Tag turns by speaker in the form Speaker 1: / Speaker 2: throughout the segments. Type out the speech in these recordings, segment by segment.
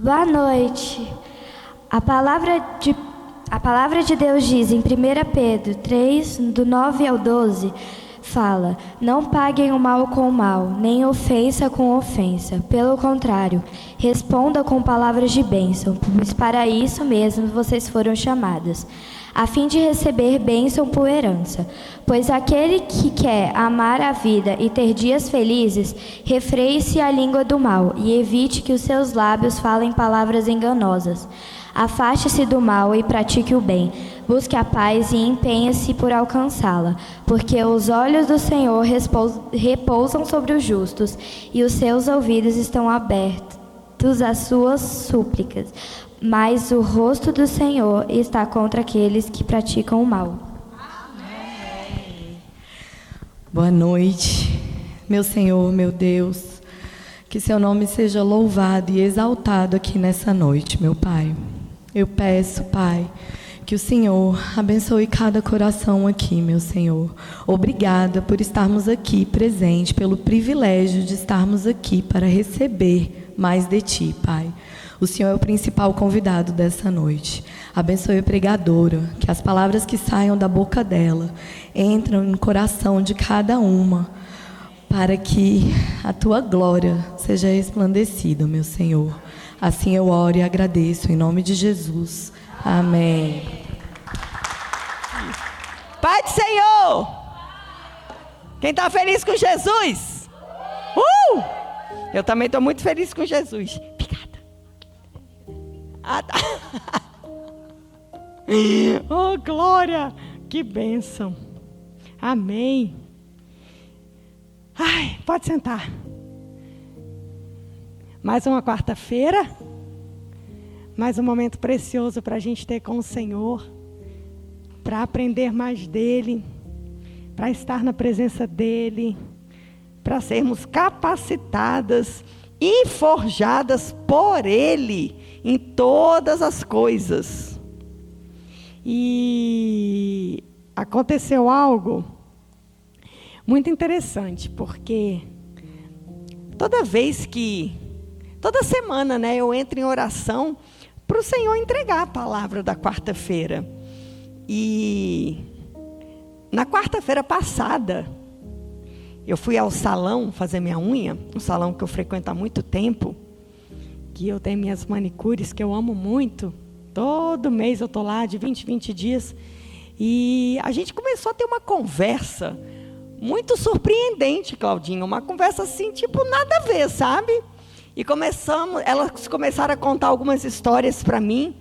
Speaker 1: Boa noite. A palavra de Deus diz em 1 Pedro 3, do 9 ao 12, fala: não paguem o mal com o mal, nem ofensa com ofensa. Pelo contrário, responda com palavras de bênção, pois para isso mesmo vocês foram chamadas, a fim de receber bênção por herança. Pois aquele que quer amar a vida e ter dias felizes, refreie-se a língua do mal e evite que os seus lábios falem palavras enganosas. Afaste-se do mal e pratique o bem. Busque a paz e empenhe-se por alcançá-la, porque os olhos do Senhor repousam sobre os justos e os seus ouvidos estão abertos às suas súplicas. Mas o rosto do Senhor está contra aqueles que praticam o mal.
Speaker 2: Amém. Boa noite, meu Senhor, meu Deus. Que seu nome seja louvado e exaltado aqui nessa noite, meu Pai. Eu peço, Pai, que o Senhor abençoe cada coração aqui, meu Senhor. Obrigada por estarmos aqui presentes, pelo privilégio de estarmos aqui para receber mais de Ti, Pai. O Senhor é o principal convidado dessa noite. Abençoe a pregadora, que as palavras que saiam da boca dela entram no coração de cada uma, para que a Tua glória seja resplandecida, meu Senhor. Assim eu oro e agradeço, em nome de Jesus. Amém.
Speaker 3: Pai do Senhor! Quem está feliz com Jesus? Eu também estou muito feliz com Jesus. Obrigada. Ah, tá. Oh, glória! Que bênção. Amém. Ai, pode sentar. Mais uma quarta-feira. Mais um momento precioso para a gente ter com o Senhor. Para aprender mais dEle. Para estar na presença dEle. Para sermos capacitadas e forjadas por Ele em todas as coisas. E aconteceu algo muito interessante, porque toda semana, né, eu entro em oração para o Senhor entregar a palavra da quarta-feira. E na quarta-feira passada, eu fui ao salão fazer minha unha, um salão que eu frequento há muito tempo, que eu tenho minhas manicures, que eu amo muito. Todo mês eu estou lá, de 20 em 20 dias. E a gente começou a ter uma conversa muito surpreendente, Claudinha. Uma conversa assim, tipo, nada a ver, sabe? E elas começaram a contar algumas histórias para mim,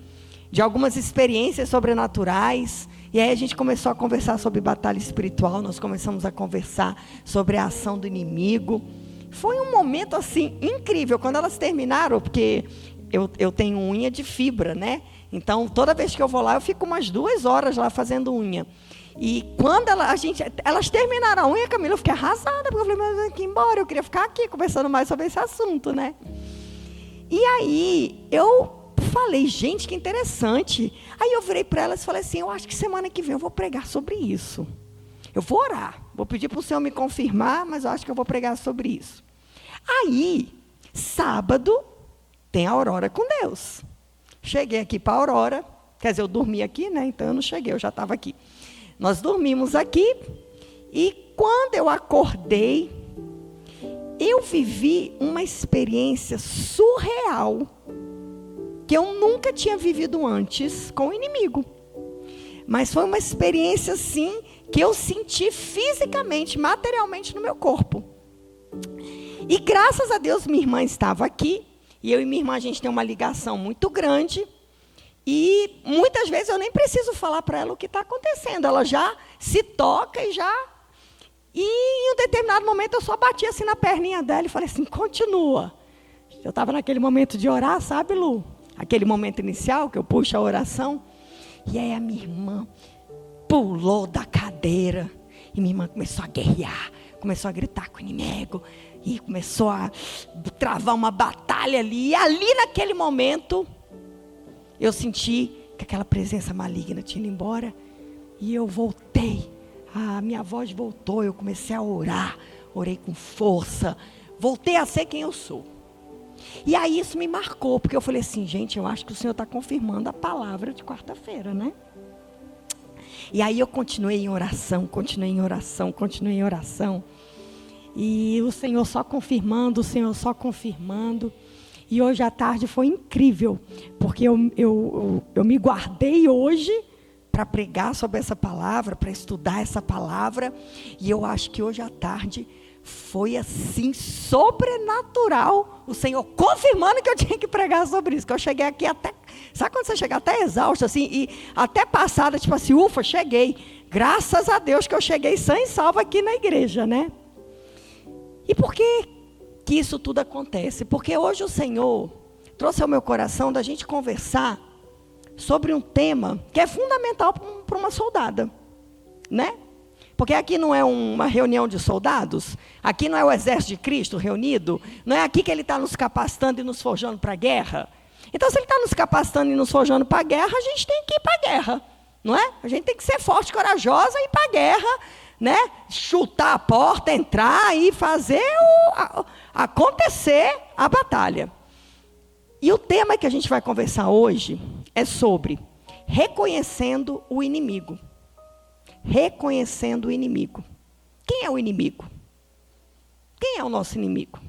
Speaker 3: de algumas experiências sobrenaturais. E aí a gente começou a conversar sobre batalha espiritual, nós começamos a conversar sobre a ação do inimigo. Foi um momento assim incrível. Quando elas terminaram, porque eu tenho unha de fibra, né? Então toda vez que eu vou lá, eu fico umas 2 horas lá fazendo unha. E quando elas terminaram a unha, Camila, eu fiquei arrasada, porque eu falei, mas eu tenho que ir embora, eu queria ficar aqui conversando mais sobre esse assunto, né? E aí eu falei, gente, que interessante. Aí eu virei para elas e falei assim, eu acho que semana que vem eu vou pregar sobre isso. Eu vou orar, vou pedir para o Senhor me confirmar, mas eu acho que eu vou pregar sobre isso. Aí, sábado, tem a Aurora com Deus. Cheguei aqui para a Aurora, quer dizer, eu dormi aqui, né? Então eu não cheguei, eu já estava aqui. Nós dormimos aqui e quando eu acordei, eu vivi uma experiência surreal que eu nunca tinha vivido antes com o inimigo. Mas foi uma experiência assim que eu senti fisicamente, materialmente no meu corpo. E graças a Deus minha irmã estava aqui, e eu e minha irmã a gente tem uma ligação muito grande. E muitas vezes eu nem preciso falar para ela o que está acontecendo. Ela já se toca e já... E em um determinado momento eu só bati assim na perninha dela e falei assim, continua. Eu estava naquele momento de orar, sabe, Lu? Aquele momento inicial que eu puxo a oração. E aí a minha irmã pulou da cadeira. E minha irmã começou a guerrear. Começou a gritar com o inimigo. E começou a travar uma batalha ali. E ali naquele momento... eu senti que aquela presença maligna tinha ido embora. E eu voltei. A minha voz voltou. Eu comecei a orar. Orei com força. Voltei a ser quem eu sou. E aí isso me marcou, porque eu falei assim, gente, eu acho que o Senhor está confirmando a palavra de quarta-feira, né? E aí eu continuei em oração. E o Senhor só confirmando. E hoje à tarde foi incrível, porque eu me guardei hoje para pregar sobre essa palavra, para estudar essa palavra. E eu acho que hoje à tarde foi assim, sobrenatural. O Senhor confirmando que eu tinha que pregar sobre isso. Que eu cheguei aqui até... Sabe quando você chega até exausto, assim, e até passada, tipo assim, ufa, cheguei. Graças a Deus que eu cheguei sã e salva aqui na igreja, né? E por que isso tudo acontece? Porque hoje o Senhor trouxe ao meu coração da gente conversar sobre um tema que é fundamental para uma soldada, né? Porque aqui não é uma reunião de soldados, aqui não é o exército de Cristo reunido, não é aqui que Ele está nos capacitando e nos forjando para a guerra. Então, se Ele está nos capacitando e nos forjando para a guerra, a gente tem que ir para a guerra, não é? A gente tem que ser forte, corajosa e ir para a guerra, né? Chutar a porta, entrar e fazer acontecer a batalha. E o tema que a gente vai conversar hoje é sobre reconhecendo o inimigo. Reconhecendo o inimigo. Quem é o inimigo? Quem é o nosso inimigo?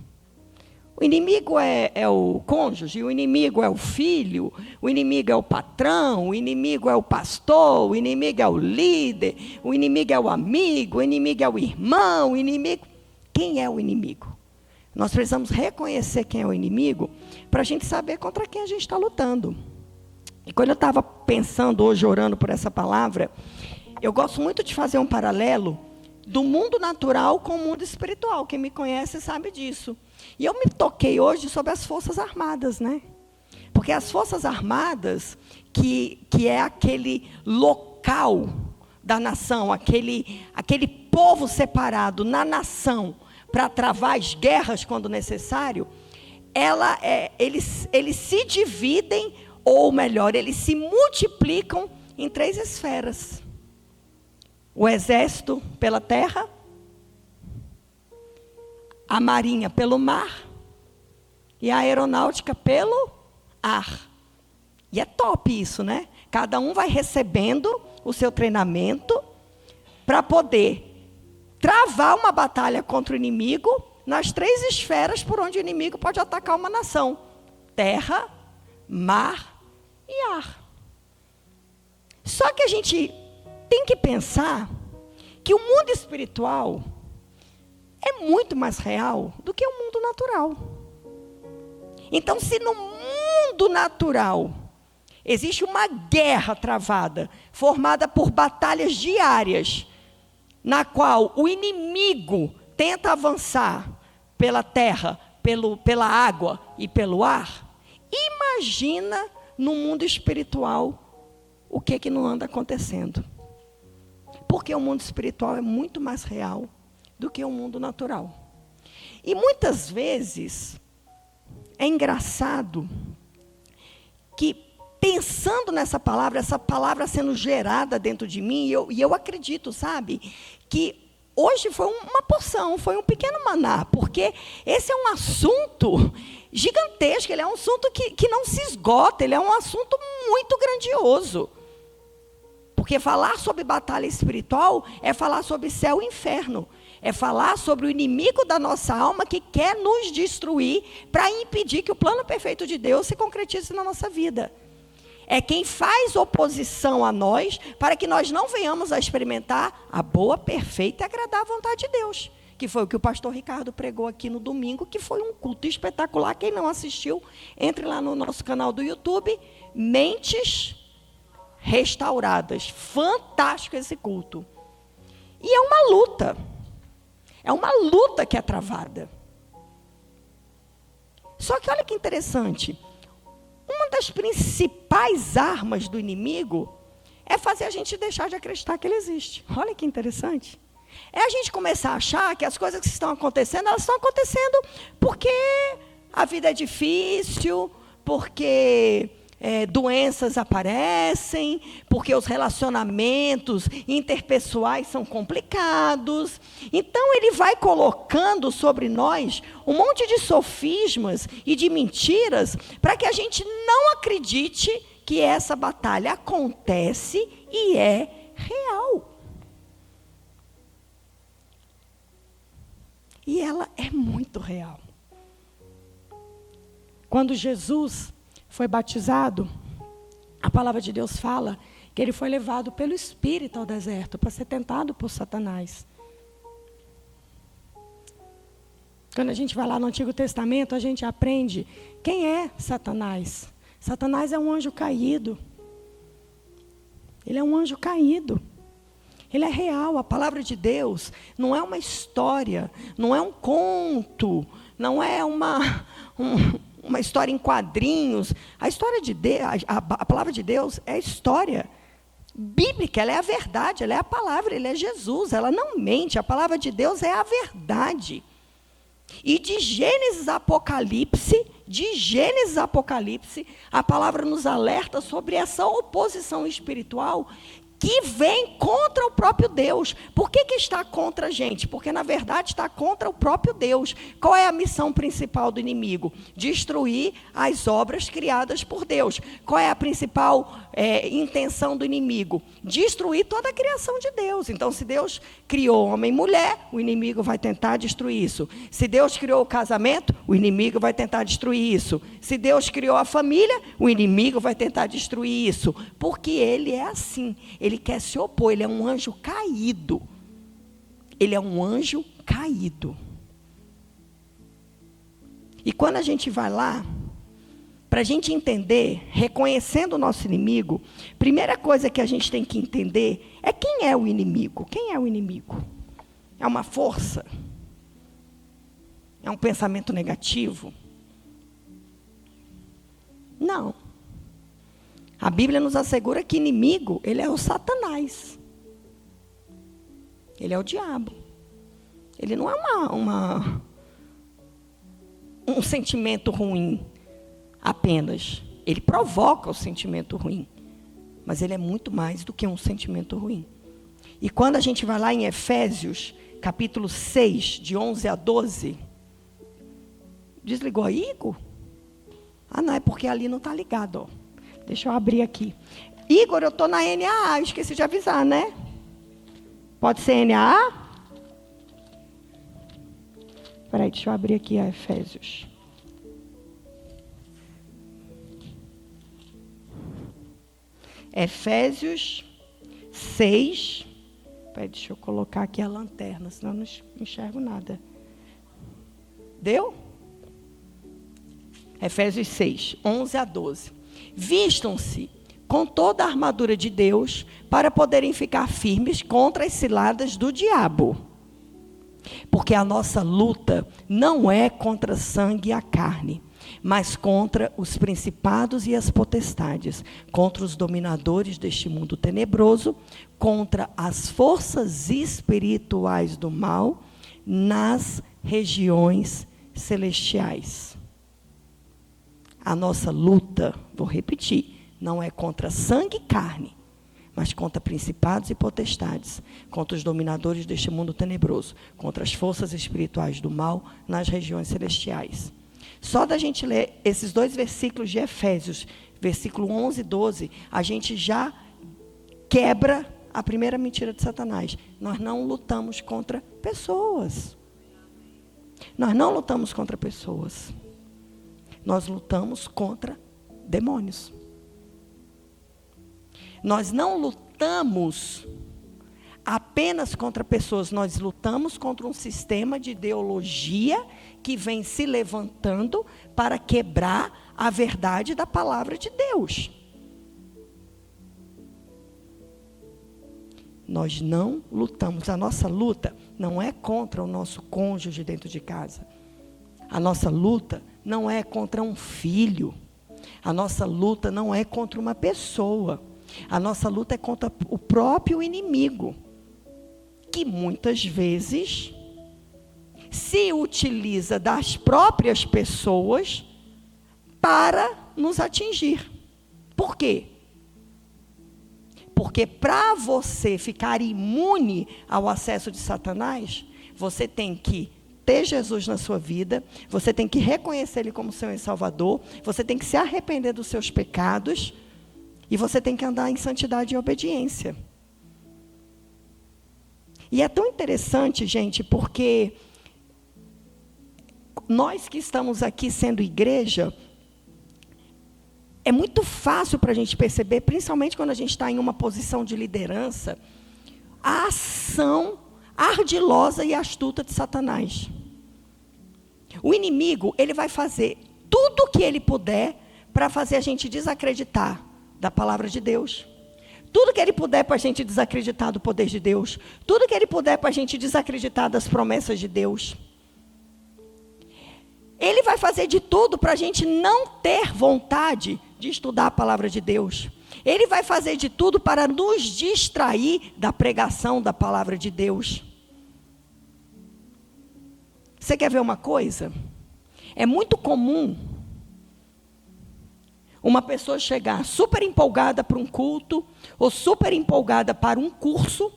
Speaker 3: O inimigo é o cônjuge, o inimigo é o filho, o inimigo é o patrão, o inimigo é o pastor, o inimigo é o líder, o inimigo é o amigo, o inimigo é o irmão, o inimigo... Quem é o inimigo? Nós precisamos reconhecer quem é o inimigo para a gente saber contra quem a gente está lutando. E quando eu estava pensando hoje, orando por essa palavra, eu gosto muito de fazer um paralelo do mundo natural com o mundo espiritual. Quem me conhece sabe disso. E eu me toquei hoje sobre as Forças Armadas, né? Porque as Forças Armadas, que é aquele local da nação, aquele povo separado na nação para travar as guerras quando necessário, eles se dividem, ou melhor, eles se multiplicam em 3 esferas. O exército pela terra, a marinha pelo mar e a aeronáutica pelo ar. E é top isso, né? Cada um vai recebendo o seu treinamento para poder travar uma batalha contra o inimigo nas 3 esferas por onde o inimigo pode atacar uma nação: terra, mar e ar. Só que a gente tem que pensar que o mundo espiritual é muito mais real do que o mundo natural. Então, se no mundo natural existe uma guerra travada, formada por batalhas diárias, na qual o inimigo tenta avançar pela terra, pela água e pelo ar, imagina no mundo espiritual o que não anda acontecendo. Porque o mundo espiritual é muito mais real do que o mundo natural. E muitas vezes é engraçado que, pensando nessa palavra, essa palavra sendo gerada dentro de mim, e eu acredito, sabe, que hoje foi uma porção, foi um pequeno maná, porque esse é um assunto gigantesco, ele é um assunto que não se esgota, ele é um assunto muito grandioso. Porque falar sobre batalha espiritual é falar sobre céu e inferno. É falar sobre o inimigo da nossa alma que quer nos destruir para impedir que o plano perfeito de Deus se concretize na nossa vida. É quem faz oposição a nós para que nós não venhamos a experimentar a boa, perfeita e agradável vontade de Deus. Que foi o que o pastor Ricardo pregou aqui no domingo, que foi um culto espetacular. Quem não assistiu, entre lá no nosso canal do YouTube, Mentes Restauradas. Fantástico esse culto. E é uma luta. É uma luta que é travada. Só que olha que interessante. Uma das principais armas do inimigo é fazer a gente deixar de acreditar que ele existe. Olha que interessante. É a gente começar a achar que as coisas que estão acontecendo, elas estão acontecendo porque a vida é difícil, porque doenças aparecem, porque os relacionamentos interpessoais são complicados. Então, ele vai colocando sobre nós um monte de sofismas e de mentiras para que a gente não acredite que essa batalha acontece e é real. E ela é muito real. Quando Jesus foi batizado, a palavra de Deus fala que ele foi levado pelo Espírito ao deserto para ser tentado por Satanás. Quando a gente vai lá no Antigo Testamento, a gente aprende quem é Satanás. Satanás é um anjo caído. Ele é um anjo caído. Ele é real. A palavra de Deus não é uma história, não é um conto, não é uma história em quadrinhos. A história de Deus, a palavra de Deus é a história bíblica, ela é a verdade, ela é a palavra, ele é Jesus, ela não mente. A palavra de Deus é a verdade. E de Gênesis a Apocalipse, a palavra nos alerta sobre essa oposição espiritual que vem contra o próprio Deus. Por que está contra a gente? Porque, na verdade, está contra o próprio Deus. Qual é a missão principal do inimigo? Destruir as obras criadas por Deus. Qual é a principal intenção do inimigo? Destruir toda a criação de Deus. Então, se Deus criou homem e mulher, o inimigo vai tentar destruir isso. Se Deus criou o casamento, o inimigo vai tentar destruir isso. Se Deus criou a família, o inimigo vai tentar destruir isso. Porque ele é assim. Ele quer se opor, ele é um anjo caído. Ele é um anjo caído. E quando a gente vai lá, para a gente entender, reconhecendo o nosso inimigo, primeira coisa que a gente tem que entender é quem é o inimigo. Quem é o inimigo? É uma força? É um pensamento negativo? Não. A Bíblia nos assegura que inimigo, ele é o Satanás. Ele é o diabo. Ele não é um sentimento ruim apenas. Ele provoca o sentimento ruim. Mas ele é muito mais do que um sentimento ruim. E quando a gente vai lá em Efésios, capítulo 6, de 11 a 12... Desligou aí, Igor? Ah, não, é porque ali não está ligado, ó. Deixa eu abrir aqui. Igor, eu estou na NAA, esqueci de avisar, né? Pode ser NAA? Espera aí, deixa eu abrir aqui a Efésios. Efésios 6. Espera aí, deixa eu colocar aqui a lanterna, senão eu não enxergo nada. Deu? Efésios 6, 11 a 12. Vistam-se com toda a armadura de Deus para poderem ficar firmes contra as ciladas do diabo. Porque a nossa luta não é contra sangue e a carne, mas contra os principados e as potestades, contra os dominadores deste mundo tenebroso, contra as forças espirituais do mal nas regiões celestiais. A nossa luta, vou repetir, não é contra sangue e carne, mas contra principados e potestades, contra os dominadores deste mundo tenebroso, contra as forças espirituais do mal nas regiões celestiais. Só da gente ler esses dois versículos de Efésios, versículo 11 e 12, a gente já quebra a primeira mentira de Satanás. Nós não lutamos contra pessoas. Nós não lutamos contra pessoas. Nós lutamos contra demônios. Nós não lutamos apenas contra pessoas, nós lutamos contra um sistema de ideologia que vem se levantando para quebrar a verdade da palavra de Deus. Nós não lutamos, a nossa luta não é contra o nosso cônjuge dentro de casa. A nossa luta não é contra um filho. A nossa luta não é contra uma pessoa. A nossa luta é contra o próprio inimigo, que muitas vezes se utiliza das próprias pessoas para nos atingir. Por quê? Porque para você ficar imune ao acesso de Satanás, você tem que ter Jesus na sua vida, você tem que reconhecer Ele como Senhor e Salvador, você tem que se arrepender dos seus pecados, e você tem que andar em santidade e obediência. E é tão interessante, gente, porque nós que estamos aqui sendo igreja, é muito fácil para a gente perceber, principalmente quando a gente está em uma posição de liderança, a ação ardilosa e astuta de Satanás. O inimigo, ele vai fazer tudo o que ele puder para fazer a gente desacreditar da palavra de Deus. Tudo que ele puder para a gente desacreditar do poder de Deus. Tudo que ele puder para a gente desacreditar das promessas de Deus. Ele vai fazer de tudo para a gente não ter vontade de estudar a palavra de Deus. Ele vai fazer de tudo para nos distrair da pregação da palavra de Deus. Você quer ver uma coisa? É muito comum uma pessoa chegar super empolgada para um culto, ou super empolgada para um curso,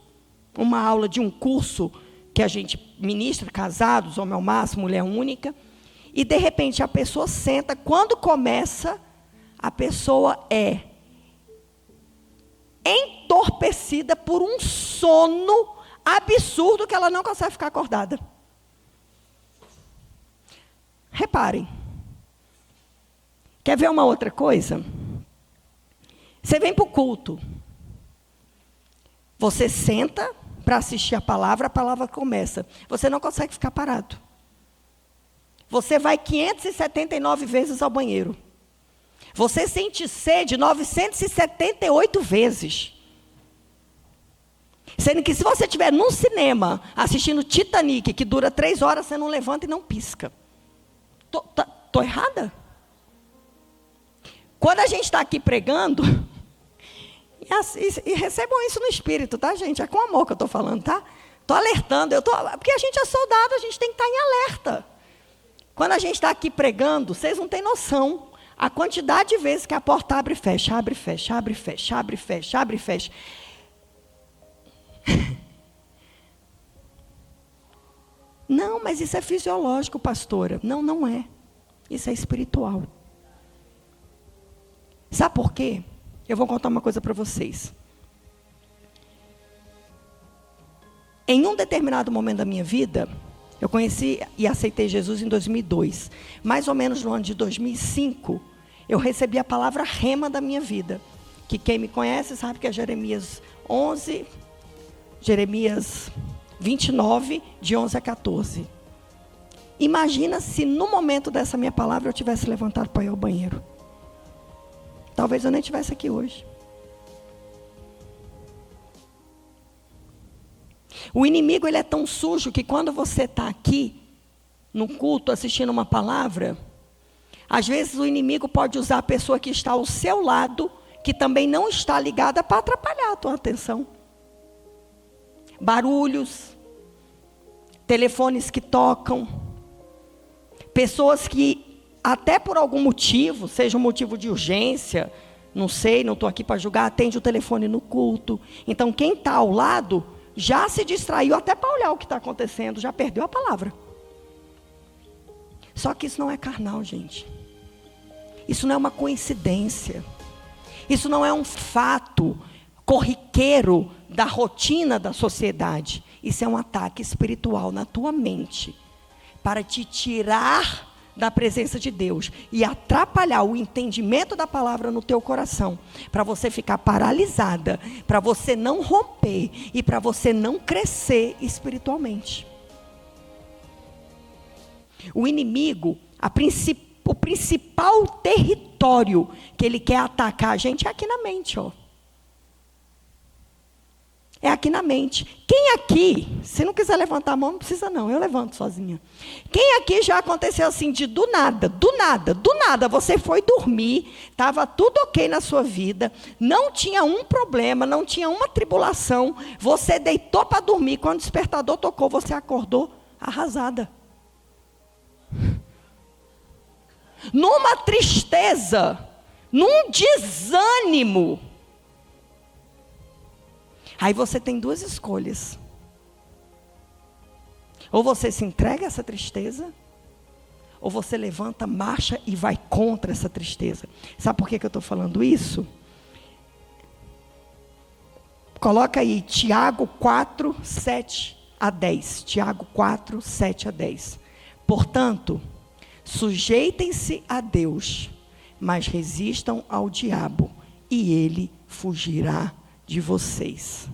Speaker 3: uma aula de um curso que a gente ministra, casados, homem ao máximo, mulher única, e de repente a pessoa senta, quando começa, a pessoa é entorpecida por um sono absurdo que ela não consegue ficar acordada. Reparem. Quer ver uma outra coisa? Você vem para o culto. Você senta para assistir a palavra começa. Você não consegue ficar parado. Você vai 579 vezes ao banheiro. Você sente sede 978 vezes. Sendo que se você estiver num cinema assistindo Titanic, que dura 3 horas, você não levanta e não pisca. Tô errada? Quando a gente está aqui pregando, e recebam isso no espírito, tá, gente? É com amor que eu estou falando, tá? Estou alertando, porque a gente é soldado, a gente tem que estar em alerta. Quando a gente está aqui pregando, vocês não têm noção a quantidade de vezes que a porta abre e fecha, abre e fecha, abre e fecha, abre e fecha, abre e fecha. Não, mas isso é fisiológico, pastora. Não, não é. Isso é espiritual. Sabe por quê? Eu vou contar uma coisa para vocês. Em um determinado momento da minha vida, eu conheci e aceitei Jesus em 2002. Mais ou menos no ano de 2005, eu recebi a palavra rema da minha vida. Que quem me conhece sabe que é Jeremias 11, Jeremias 29, de 11 a 14. Imagina se no momento dessa minha palavra eu tivesse levantado para ir ao banheiro. Talvez eu nem estivesse aqui hoje. O inimigo, ele é tão sujo que quando você está aqui, no culto, assistindo uma palavra, às vezes o inimigo pode usar a pessoa que está ao seu lado, que também não está ligada, para atrapalhar a tua atenção. Barulhos, telefones que tocam, pessoas que até por algum motivo, seja um motivo de urgência, não sei, não estou aqui para julgar, atende o telefone no culto. Então quem está ao lado já se distraiu até para olhar o que está acontecendo, já perdeu a palavra. Só que isso não é carnal, gente. Isso não é uma coincidência. Isso não é um fato corriqueiro da rotina da sociedade. Isso é um ataque espiritual na tua mente, para te tirar da presença de Deus e atrapalhar o entendimento da palavra no teu coração, para você ficar paralisada, para você não romper e para você não crescer espiritualmente. O inimigo, o principal território que ele quer atacar a gente é aqui na mente, ó. É aqui na mente. Quem aqui, se não quiser levantar a mão, não precisa não, eu levanto sozinha. Quem aqui já aconteceu assim, de do nada, você foi dormir, estava tudo ok na sua vida, não tinha um problema, não tinha uma tribulação, você deitou para dormir, quando o despertador tocou, você acordou arrasada. Numa tristeza, num desânimo. Aí você tem duas escolhas. Ou você se entrega a essa tristeza, ou você levanta, marcha e vai contra essa tristeza. Sabe por que eu estou falando isso? Coloca aí Tiago 4, 7 a 10. Tiago 4, 7 a 10. Portanto, sujeitem-se a Deus, mas resistam ao diabo, e ele fugirá de vocês.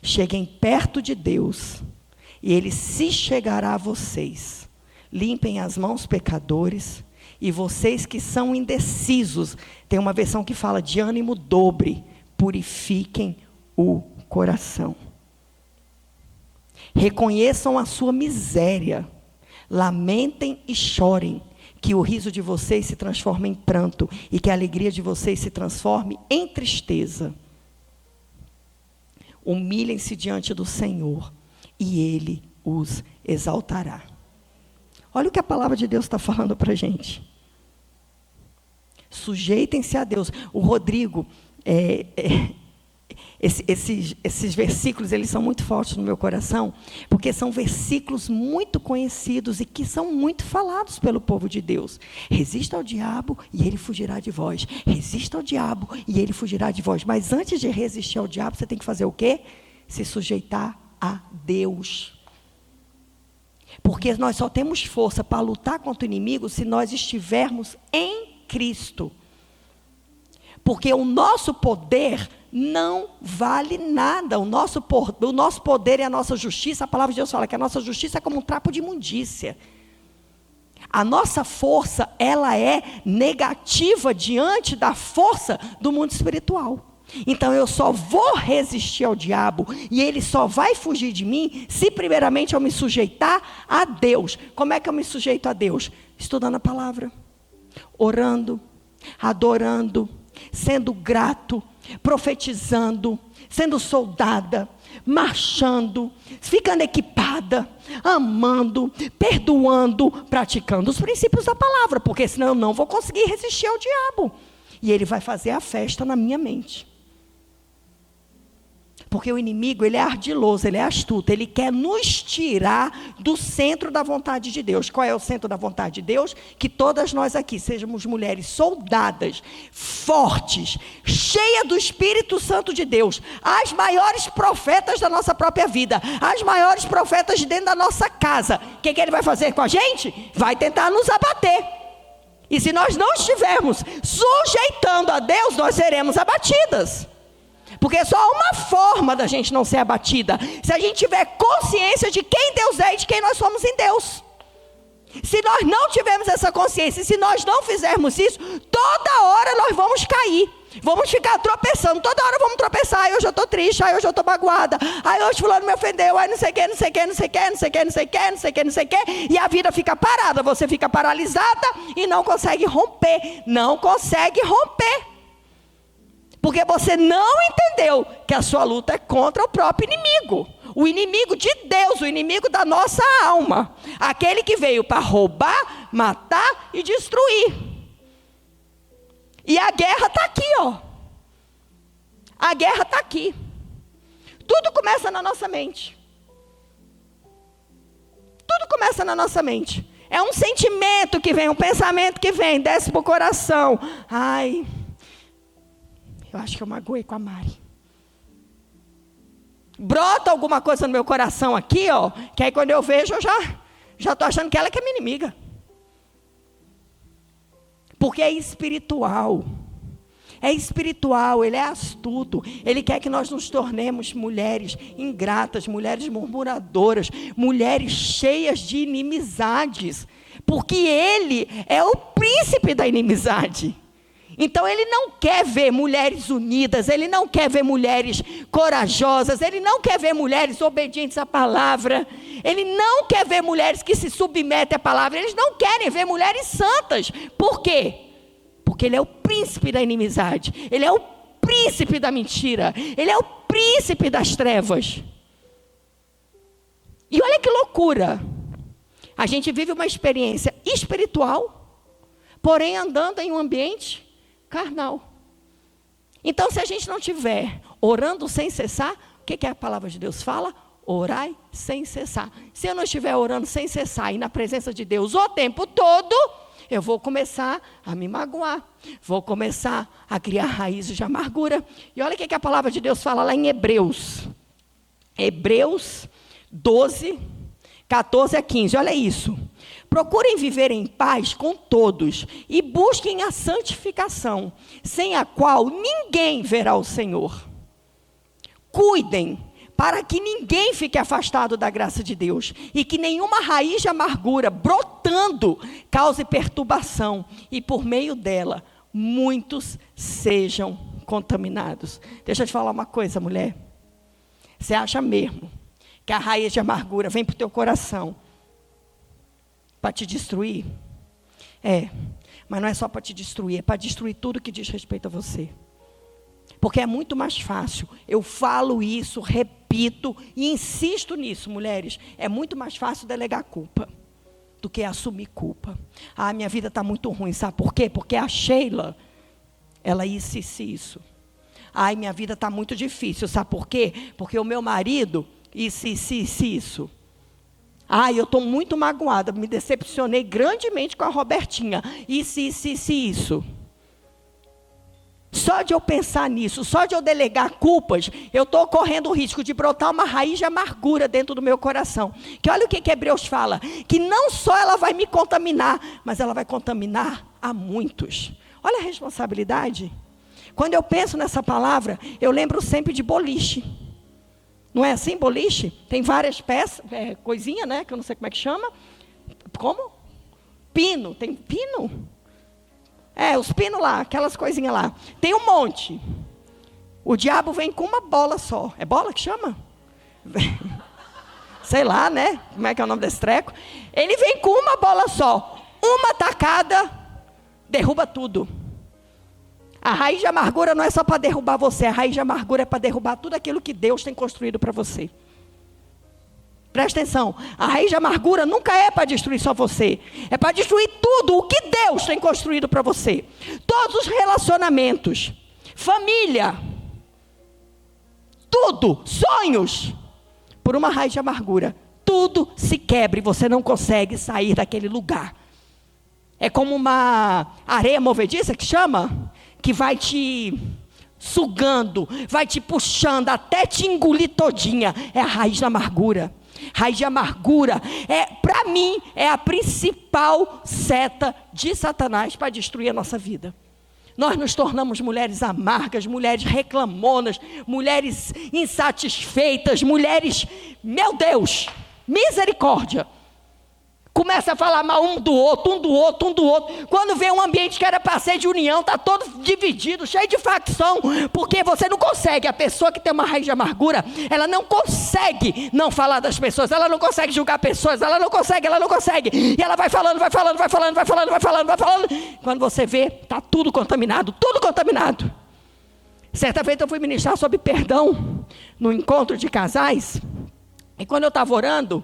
Speaker 3: Cheguem perto de Deus, e ele se chegará a vocês. Limpem as mãos, pecadores, e vocês que são indecisos, tem uma versão que fala de ânimo dobre, purifiquem o coração. Reconheçam a sua miséria, lamentem e chorem, que o riso de vocês se transforme em pranto, e que a alegria de vocês se transforme em tristeza. Humilhem-se diante do Senhor, e Ele os exaltará. Olha o que a palavra de Deus está falando para a gente. Sujeitem-se a Deus. O Rodrigo, esses versículos, eles são muito fortes no meu coração, porque são versículos muito conhecidos e que são muito falados pelo povo de Deus. Resista ao diabo e ele fugirá de vós. Resista ao diabo e ele fugirá de vós. Mas antes de resistir ao diabo, você tem que fazer o quê? Se sujeitar a Deus. Porque nós só temos força para lutar contra o inimigo se nós estivermos em Cristo. Porque o nosso poder não vale nada. O nosso poder e a nossa justiça, a palavra de Deus fala que a nossa justiça é como um trapo de imundícia. A nossa força, ela é negativa diante da força do mundo espiritual. Então eu só vou resistir ao diabo e ele só vai fugir de mim se primeiramente eu me sujeitar a Deus. Como é que eu me sujeito a Deus? Estudando a palavra, orando, adorando, sendo grato, profetizando, sendo soldada, marchando, ficando equipada, amando, perdoando, praticando os princípios da palavra, porque senão eu não vou conseguir resistir ao diabo. E ele vai fazer a festa na minha mente. Porque o inimigo, ele é ardiloso, ele é astuto, ele quer nos tirar do centro da vontade de Deus. Qual é o centro da vontade de Deus? Que todas nós aqui sejamos mulheres soldadas, fortes, cheias do Espírito Santo de Deus, as maiores profetas da nossa própria vida, as maiores profetas de dentro da nossa casa. O que ele vai fazer com a gente? Vai tentar nos abater. E se nós não estivermos sujeitando a Deus, nós seremos abatidas. Porque só há uma forma da gente não ser abatida: se a gente tiver consciência de quem Deus é e de quem nós somos em Deus. Se nós não tivermos essa consciência, se nós não fizermos isso, toda hora nós vamos cair. Vamos ficar tropeçando, toda hora vamos tropeçar. Ai, hoje eu estou triste, ai, hoje eu estou magoada, ai, hoje fulano me ofendeu, ai, não sei o que, não sei o que, não sei o que, não sei o que, não sei o que, não sei o que, não sei o que. E a vida fica parada, você fica paralisada e não consegue romper. Não consegue romper. Porque você não entendeu que a sua luta é contra o próprio inimigo. O inimigo de Deus, o inimigo da nossa alma. Aquele que veio para roubar, matar e destruir. E a guerra está aqui, ó. A guerra está aqui. Tudo começa na nossa mente. Tudo começa na nossa mente. É um sentimento que vem, um pensamento que vem, desce para o coração. Ai, eu acho que eu magoei com a Mari. Brota alguma coisa no meu coração aqui, ó, que aí quando eu vejo, eu já estou achando que ela que é minha inimiga. Porque é espiritual. É espiritual, ele é astuto. Ele quer que nós nos tornemos mulheres ingratas, mulheres murmuradoras, mulheres cheias de inimizades. Porque ele é o príncipe da inimizade. Então ele não quer ver mulheres unidas, ele não quer ver mulheres corajosas, ele não quer ver mulheres obedientes à palavra, ele não quer ver mulheres que se submetem à palavra, eles não querem ver mulheres santas. Por quê? Porque ele é o príncipe da inimizade, ele é o príncipe da mentira, ele é o príncipe das trevas. E olha que loucura, a gente vive uma experiência espiritual, porém andando em um ambiente carnal. Então, se a gente não estiver orando sem cessar, o que a palavra de Deus fala? Orai sem cessar. Se eu não estiver orando sem cessar e na presença de Deus o tempo todo, eu vou começar a me magoar, vou começar a criar raízes de amargura. E olha o que a palavra de Deus fala lá em Hebreus 12, 14 a 15, olha isso. Procurem viver em paz com todos e busquem a santificação, sem a qual ninguém verá o Senhor. Cuidem para que ninguém fique afastado da graça de Deus e que nenhuma raiz de amargura brotando cause perturbação e por meio dela muitos sejam contaminados. Deixa eu te falar uma coisa, mulher. Você acha mesmo que a raiz de amargura vem para o teu coração para te destruir? Mas não é só para te destruir, é para destruir tudo que diz respeito a você. Porque é muito mais fácil, eu falo isso, repito e insisto nisso, mulheres, é muito mais fácil delegar culpa do que assumir culpa. Minha vida está muito ruim, sabe por quê? Porque a Sheila, ela isso. Minha vida está muito difícil, sabe por quê? Porque o meu marido, isso. Eu estou muito magoada, me decepcionei grandemente com a Robertinha, isso. Só de eu pensar nisso, só de eu delegar culpas, eu estou correndo o risco de brotar uma raiz de amargura dentro do meu coração. Que olha o que Hebreus fala, que não só ela vai me contaminar, mas ela vai contaminar a muitos. Olha a responsabilidade. Quando eu penso nessa palavra, eu lembro sempre de boliche. Não é assim, boliche? Tem várias peças, coisinha, né, que eu não sei como é que chama. Como? Pino, tem pino? Os pinos lá, aquelas coisinhas lá. Tem um monte. O diabo vem com uma bola só. É bola que chama? Sei lá, né? Como é que é o nome desse treco? Ele vem com uma bola só. Uma tacada, derruba tudo. A raiz de amargura não é só para derrubar você. A raiz de amargura é para derrubar tudo aquilo que Deus tem construído para você. Presta atenção, a raiz de amargura nunca é para destruir só você. É para destruir tudo o que Deus tem construído para você. Todos os relacionamentos, família, tudo, sonhos, por uma raiz de amargura. Tudo se quebra e você não consegue sair daquele lugar. É como uma areia movediça que chama, que vai te sugando, vai te puxando até te engolir todinha. É a raiz da amargura. Raiz de amargura, para mim, é a principal seta de Satanás para destruir a nossa vida. Nós nos tornamos mulheres amargas, mulheres reclamonas, mulheres insatisfeitas, mulheres, meu Deus, misericórdia. Começa a falar mal um do outro. Quando vê um ambiente que era para ser de união, está todo dividido, cheio de facção, porque você não consegue. A pessoa que tem uma raiz de amargura, ela não consegue não falar das pessoas, ela não consegue julgar pessoas, ela não consegue. E ela vai falando. Quando você vê, está tudo contaminado. Certa vez eu fui ministrar sobre perdão, no encontro de casais, e quando eu estava orando,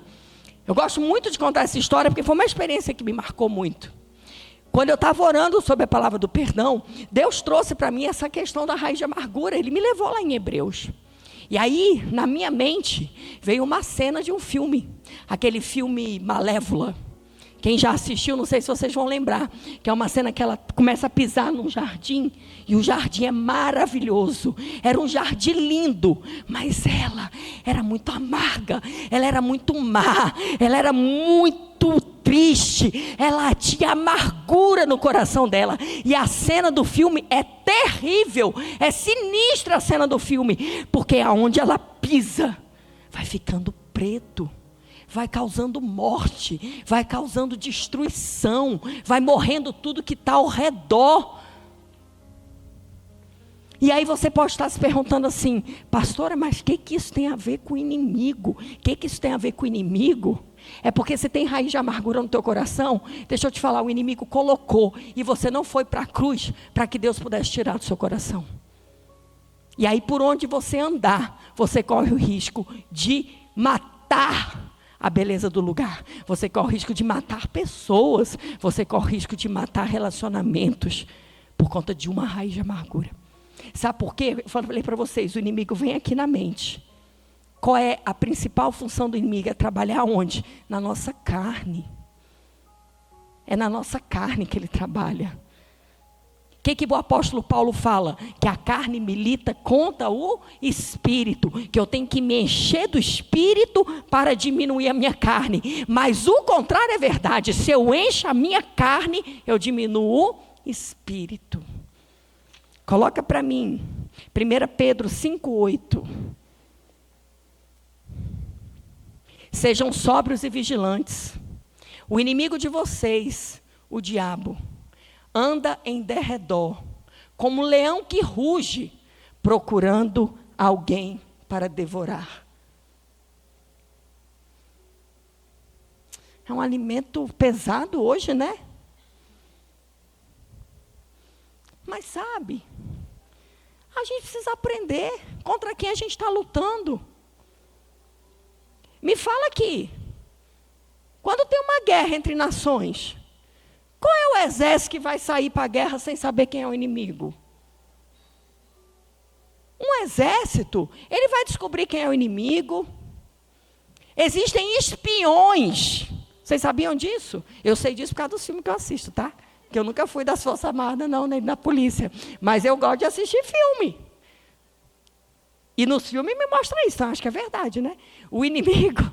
Speaker 3: eu gosto muito de contar essa história, porque foi uma experiência que me marcou muito. Quando eu estava orando sobre a palavra do perdão, Deus trouxe para mim essa questão da raiz de amargura. Ele me levou lá em Hebreus. E aí, na minha mente, veio uma cena de um filme. Aquele filme Malévola. Quem já assistiu, não sei se vocês vão lembrar, que é uma cena que ela começa a pisar num jardim, e o jardim é maravilhoso, era um jardim lindo, mas ela era muito amarga, ela era muito má, ela era muito triste, ela tinha amargura no coração dela, e a cena do filme é terrível, é sinistra a cena do filme, porque aonde ela pisa, vai ficando preto, vai causando morte, vai causando destruição, vai morrendo tudo que está ao redor. E aí você pode estar se perguntando assim, pastora, mas o que isso tem a ver com o inimigo? O que isso tem a ver com o inimigo? É porque você tem raiz de amargura no teu coração? Deixa eu te falar, o inimigo colocou, e você não foi para a cruz, para que Deus pudesse tirar do seu coração. E aí por onde você andar, você corre o risco de matar a beleza do lugar. Você corre o risco de matar pessoas. Você corre o risco de matar relacionamentos por conta de uma raiz de amargura. Sabe por quê? Eu falei para vocês, o inimigo vem aqui na mente. Qual é a principal função do inimigo? É trabalhar onde? Na nossa carne. É na nossa carne que ele trabalha. O que o apóstolo Paulo fala? Que a carne milita contra o espírito. Que eu tenho que me encher do espírito para diminuir a minha carne. Mas o contrário é verdade. Se eu encho a minha carne, eu diminuo o espírito. Coloca para mim. 1 Pedro 5,8. Sejam sóbrios e vigilantes. O inimigo de vocês, o diabo, anda em derredor, como um leão que ruge, procurando alguém para devorar. É um alimento pesado hoje, né? Mas sabe, a gente precisa aprender contra quem a gente está lutando. Me fala aqui, quando tem uma guerra entre nações, qual é o exército que vai sair para a guerra sem saber quem é o inimigo? Um exército, ele vai descobrir quem é o inimigo. Existem espiões. Vocês sabiam disso? Eu sei disso por causa dos filmes que eu assisto, tá? Que eu nunca fui das Forças Armadas, não, nem da polícia. Mas eu gosto de assistir filme. E nos filmes me mostra isso, então acho que é verdade, né? O inimigo.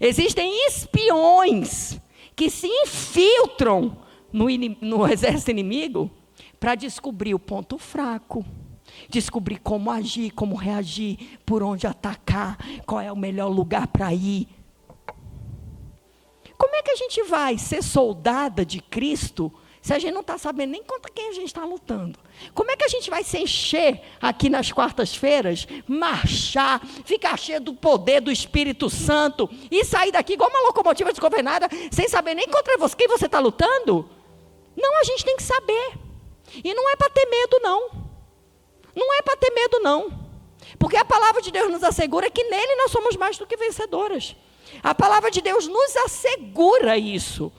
Speaker 3: Existem espiões que se infiltram no exército inimigo para descobrir o ponto fraco, descobrir como agir, como reagir, por onde atacar, qual é o melhor lugar para ir. Como é que a gente vai ser soldada de Cristo se a gente não está sabendo nem contra quem a gente está lutando? Como é que a gente vai se encher aqui nas quartas-feiras, marchar, ficar cheio do poder do Espírito Santo e sair daqui igual uma locomotiva desgovernada, sem saber nem contra quem você está lutando? Não, a gente tem que saber. E não é para ter medo, não. Não é para ter medo, não. Porque a palavra de Deus nos assegura que nele nós somos mais do que vencedoras. A palavra de Deus nos assegura isso.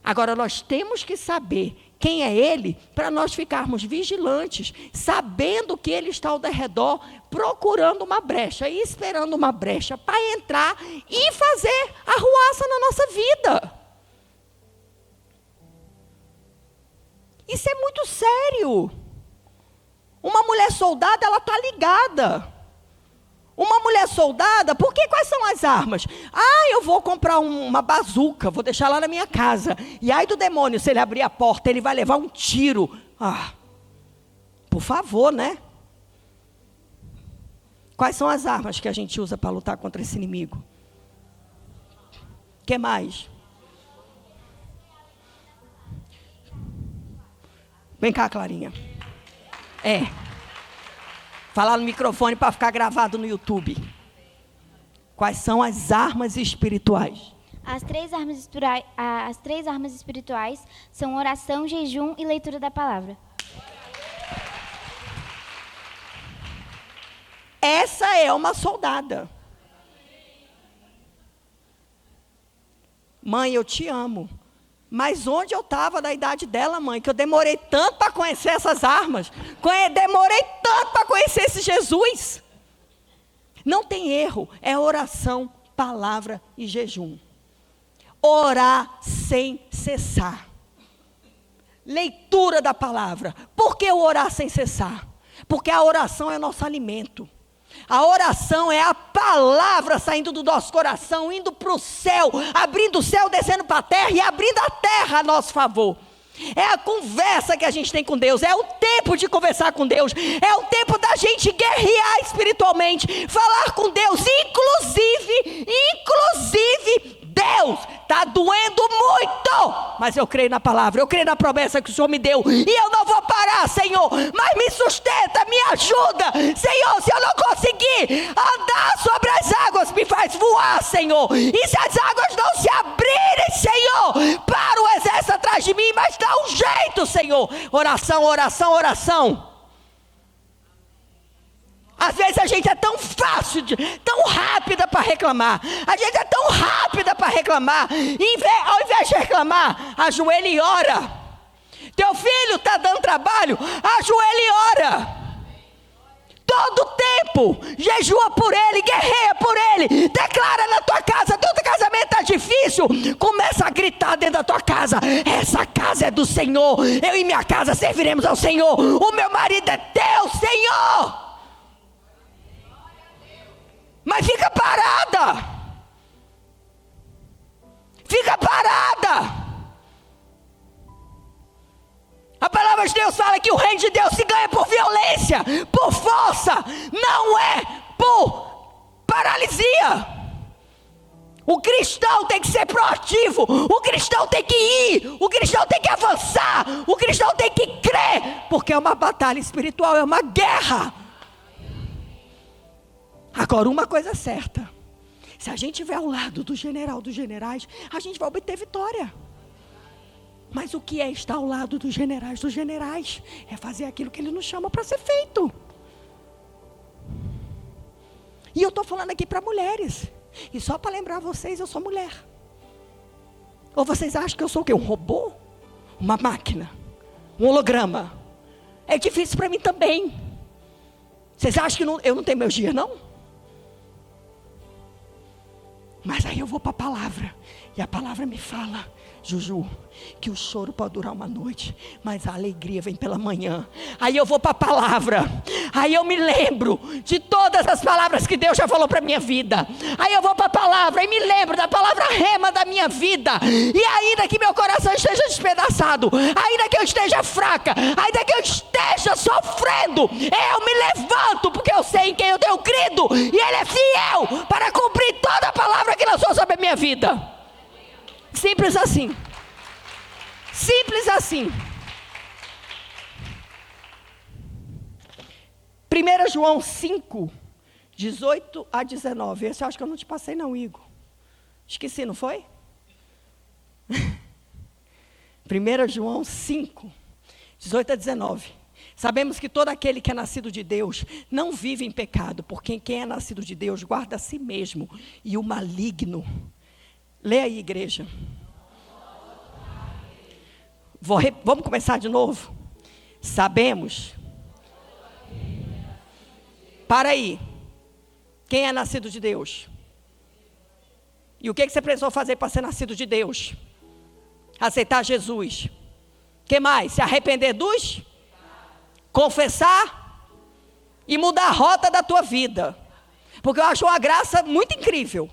Speaker 3: Agora, nós temos que saber quem é Ele, para nós ficarmos vigilantes, sabendo que Ele está ao derredor, procurando uma brecha e esperando uma brecha para entrar e fazer arruaça na nossa vida. Isso é muito sério. Uma mulher soldada, ela está ligada. Uma mulher soldada, quais são as armas? Eu vou comprar uma bazuca, vou deixar lá na minha casa. E aí do demônio, se ele abrir a porta, ele vai levar um tiro. Por favor, né? Quais são as armas que a gente usa para lutar contra esse inimigo? O que mais? Vem cá, Clarinha. Falar no microfone para ficar gravado no YouTube. Quais são as armas espirituais?
Speaker 4: As três armas espirituais são oração, jejum e leitura da palavra.
Speaker 3: Essa é uma soldada. Mãe, eu te amo. Mas onde eu estava da idade dela, mãe, que eu demorei tanto para conhecer essas armas, demorei tanto para conhecer esse Jesus. Não tem erro, é oração, palavra e jejum. Orar sem cessar. Leitura da palavra. Por que o orar sem cessar? Porque a oração é nosso alimento. A oração é a palavra saindo do nosso coração, indo para o céu, abrindo o céu, descendo para a terra e abrindo a terra a nosso favor. É a conversa que a gente tem com Deus, é o tempo de conversar com Deus, é o tempo da gente guerrear espiritualmente, falar com Deus, inclusive, Deus, está doendo muito, mas eu creio na palavra, eu creio na promessa que o Senhor me deu, e eu não vou parar, Senhor, mas me sustenta, me ajuda, Senhor, se eu não conseguir andar sobre as águas, me faz voar, Senhor, e se as águas não se abrirem, Senhor, para o exército atrás de mim, mas dá um jeito, Senhor. Oração, oração, oração. Às vezes a gente é tão fácil, tão rápida para reclamar. A gente é tão rápida para reclamar. Ao invés de reclamar, ajoelha e ora. Teu filho está dando trabalho, ajoelha e ora. Todo tempo, jejua por ele, guerreia por ele, declara na tua casa, teu casamento está difícil, começa a gritar dentro da tua casa, essa casa é do Senhor, eu e minha casa serviremos ao Senhor, o meu marido é teu, Senhor. Mas fica parada, fica parada. A palavra de Deus fala que o reino de Deus se ganha por violência, por força, não é por paralisia. O cristão tem que ser proativo, o cristão tem que ir, o cristão tem que avançar, o cristão tem que crer, porque é uma batalha espiritual, é uma guerra. Agora, uma coisa é certa, se a gente estiver ao lado do general dos generais, a gente vai obter vitória. Mas o que é estar ao lado dos generais? É fazer aquilo que ele nos chama para ser feito. E eu estou falando aqui para mulheres. E só para lembrar vocês, eu sou mulher. Ou vocês acham que eu sou o quê? Um robô? Uma máquina? Um holograma? É difícil para mim também. Vocês acham que eu não tenho meus dias, não? Mas aí eu vou para a palavra. E a palavra me fala, Juju, que o choro pode durar uma noite, mas a alegria vem pela manhã. Aí eu vou para a palavra, aí eu me lembro de todas as palavras que Deus já falou para a minha vida. Aí eu vou para a palavra e me lembro da palavra rema da minha vida. E ainda que meu coração esteja despedaçado, ainda que eu esteja fraca, ainda que eu esteja sofrendo, eu me levanto, porque eu sei em quem eu tenho crido, e Ele é fiel para cumprir toda a palavra que lançou sobre a minha vida. Simples assim. Simples assim. 1 João 5, 18 a 19. Esse eu acho que eu não te passei não, Igor. Esqueci, não foi? 1 João 5, 18 a 19. Sabemos que todo aquele que é nascido de Deus não vive em pecado, porque quem é nascido de Deus guarda a si mesmo, e o maligno. Lê aí, igreja. Vamos começar de novo. Sabemos. Para aí. Quem é nascido de Deus? E o que você precisou fazer para ser nascido de Deus? Aceitar Jesus. O que mais? Se arrepender dos? Confessar e mudar a rota da tua vida. Porque eu acho uma graça muito incrível.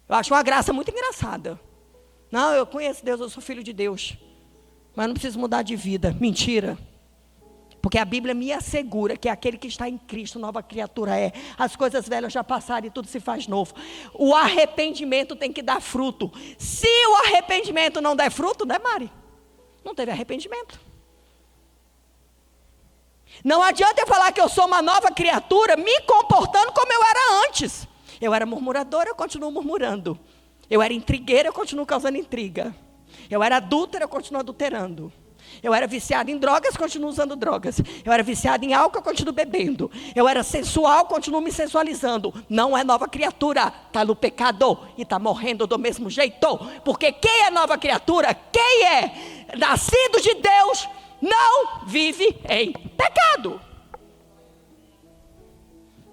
Speaker 3: Eu acho uma graça muito engraçada. Não, eu conheço Deus, eu sou filho de Deus. Mas não preciso mudar de vida. Mentira. Porque a Bíblia me assegura que aquele que está em Cristo, nova criatura é. As coisas velhas já passaram e tudo se faz novo. O arrependimento tem que dar fruto. Se o arrependimento não der fruto, né, Mari? Não teve arrependimento. Não adianta eu falar que eu sou uma nova criatura me comportando como eu era antes. Eu era murmuradora, eu continuo murmurando. Eu era intrigueira, eu continuo causando intriga. Eu era adúltera, eu continuo adulterando. Eu era viciada em drogas, continuo usando drogas. Eu era viciada em álcool, eu continuo bebendo. Eu era sensual, continuo me sensualizando. Não é nova criatura, está no pecado e está morrendo do mesmo jeito. Porque quem é nova criatura, quem é nascido de Deus, não vive em pecado.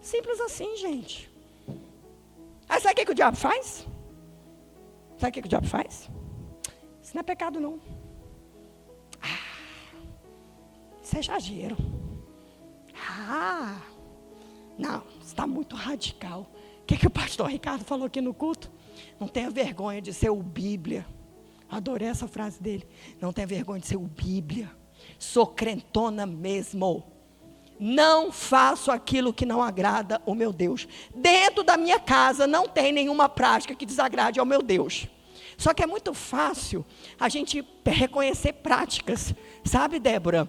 Speaker 3: Simples assim, gente. Aí sabe o que o diabo faz? Sabe o que o diabo faz? Isso não é pecado, não. Isso é exagero. Não, está muito radical. O que o pastor Ricardo falou aqui no culto? Não tenha vergonha de ser o Bíblia. Adorei essa frase dele. Não tenha vergonha de ser o Bíblia. Sou crentona mesmo. Não faço aquilo que não agrada o meu Deus. Dentro da minha casa não tem nenhuma prática que desagrade ao meu Deus. Só que é muito fácil a gente reconhecer práticas. Sabe, Débora?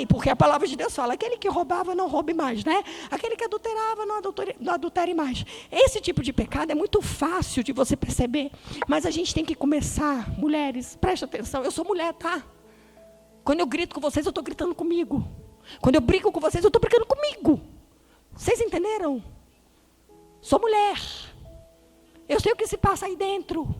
Speaker 3: Porque a palavra de Deus fala, aquele que roubava não roube mais, né? Aquele que adulterava não adultere mais. Esse tipo de pecado é muito fácil de você perceber. Mas a gente tem que começar, mulheres, preste atenção, eu sou mulher, tá? Quando eu grito com vocês, eu estou gritando comigo. Quando eu brigo com vocês, eu estou brigando comigo. Vocês entenderam? Sou mulher. sei o que se passa aí dentro.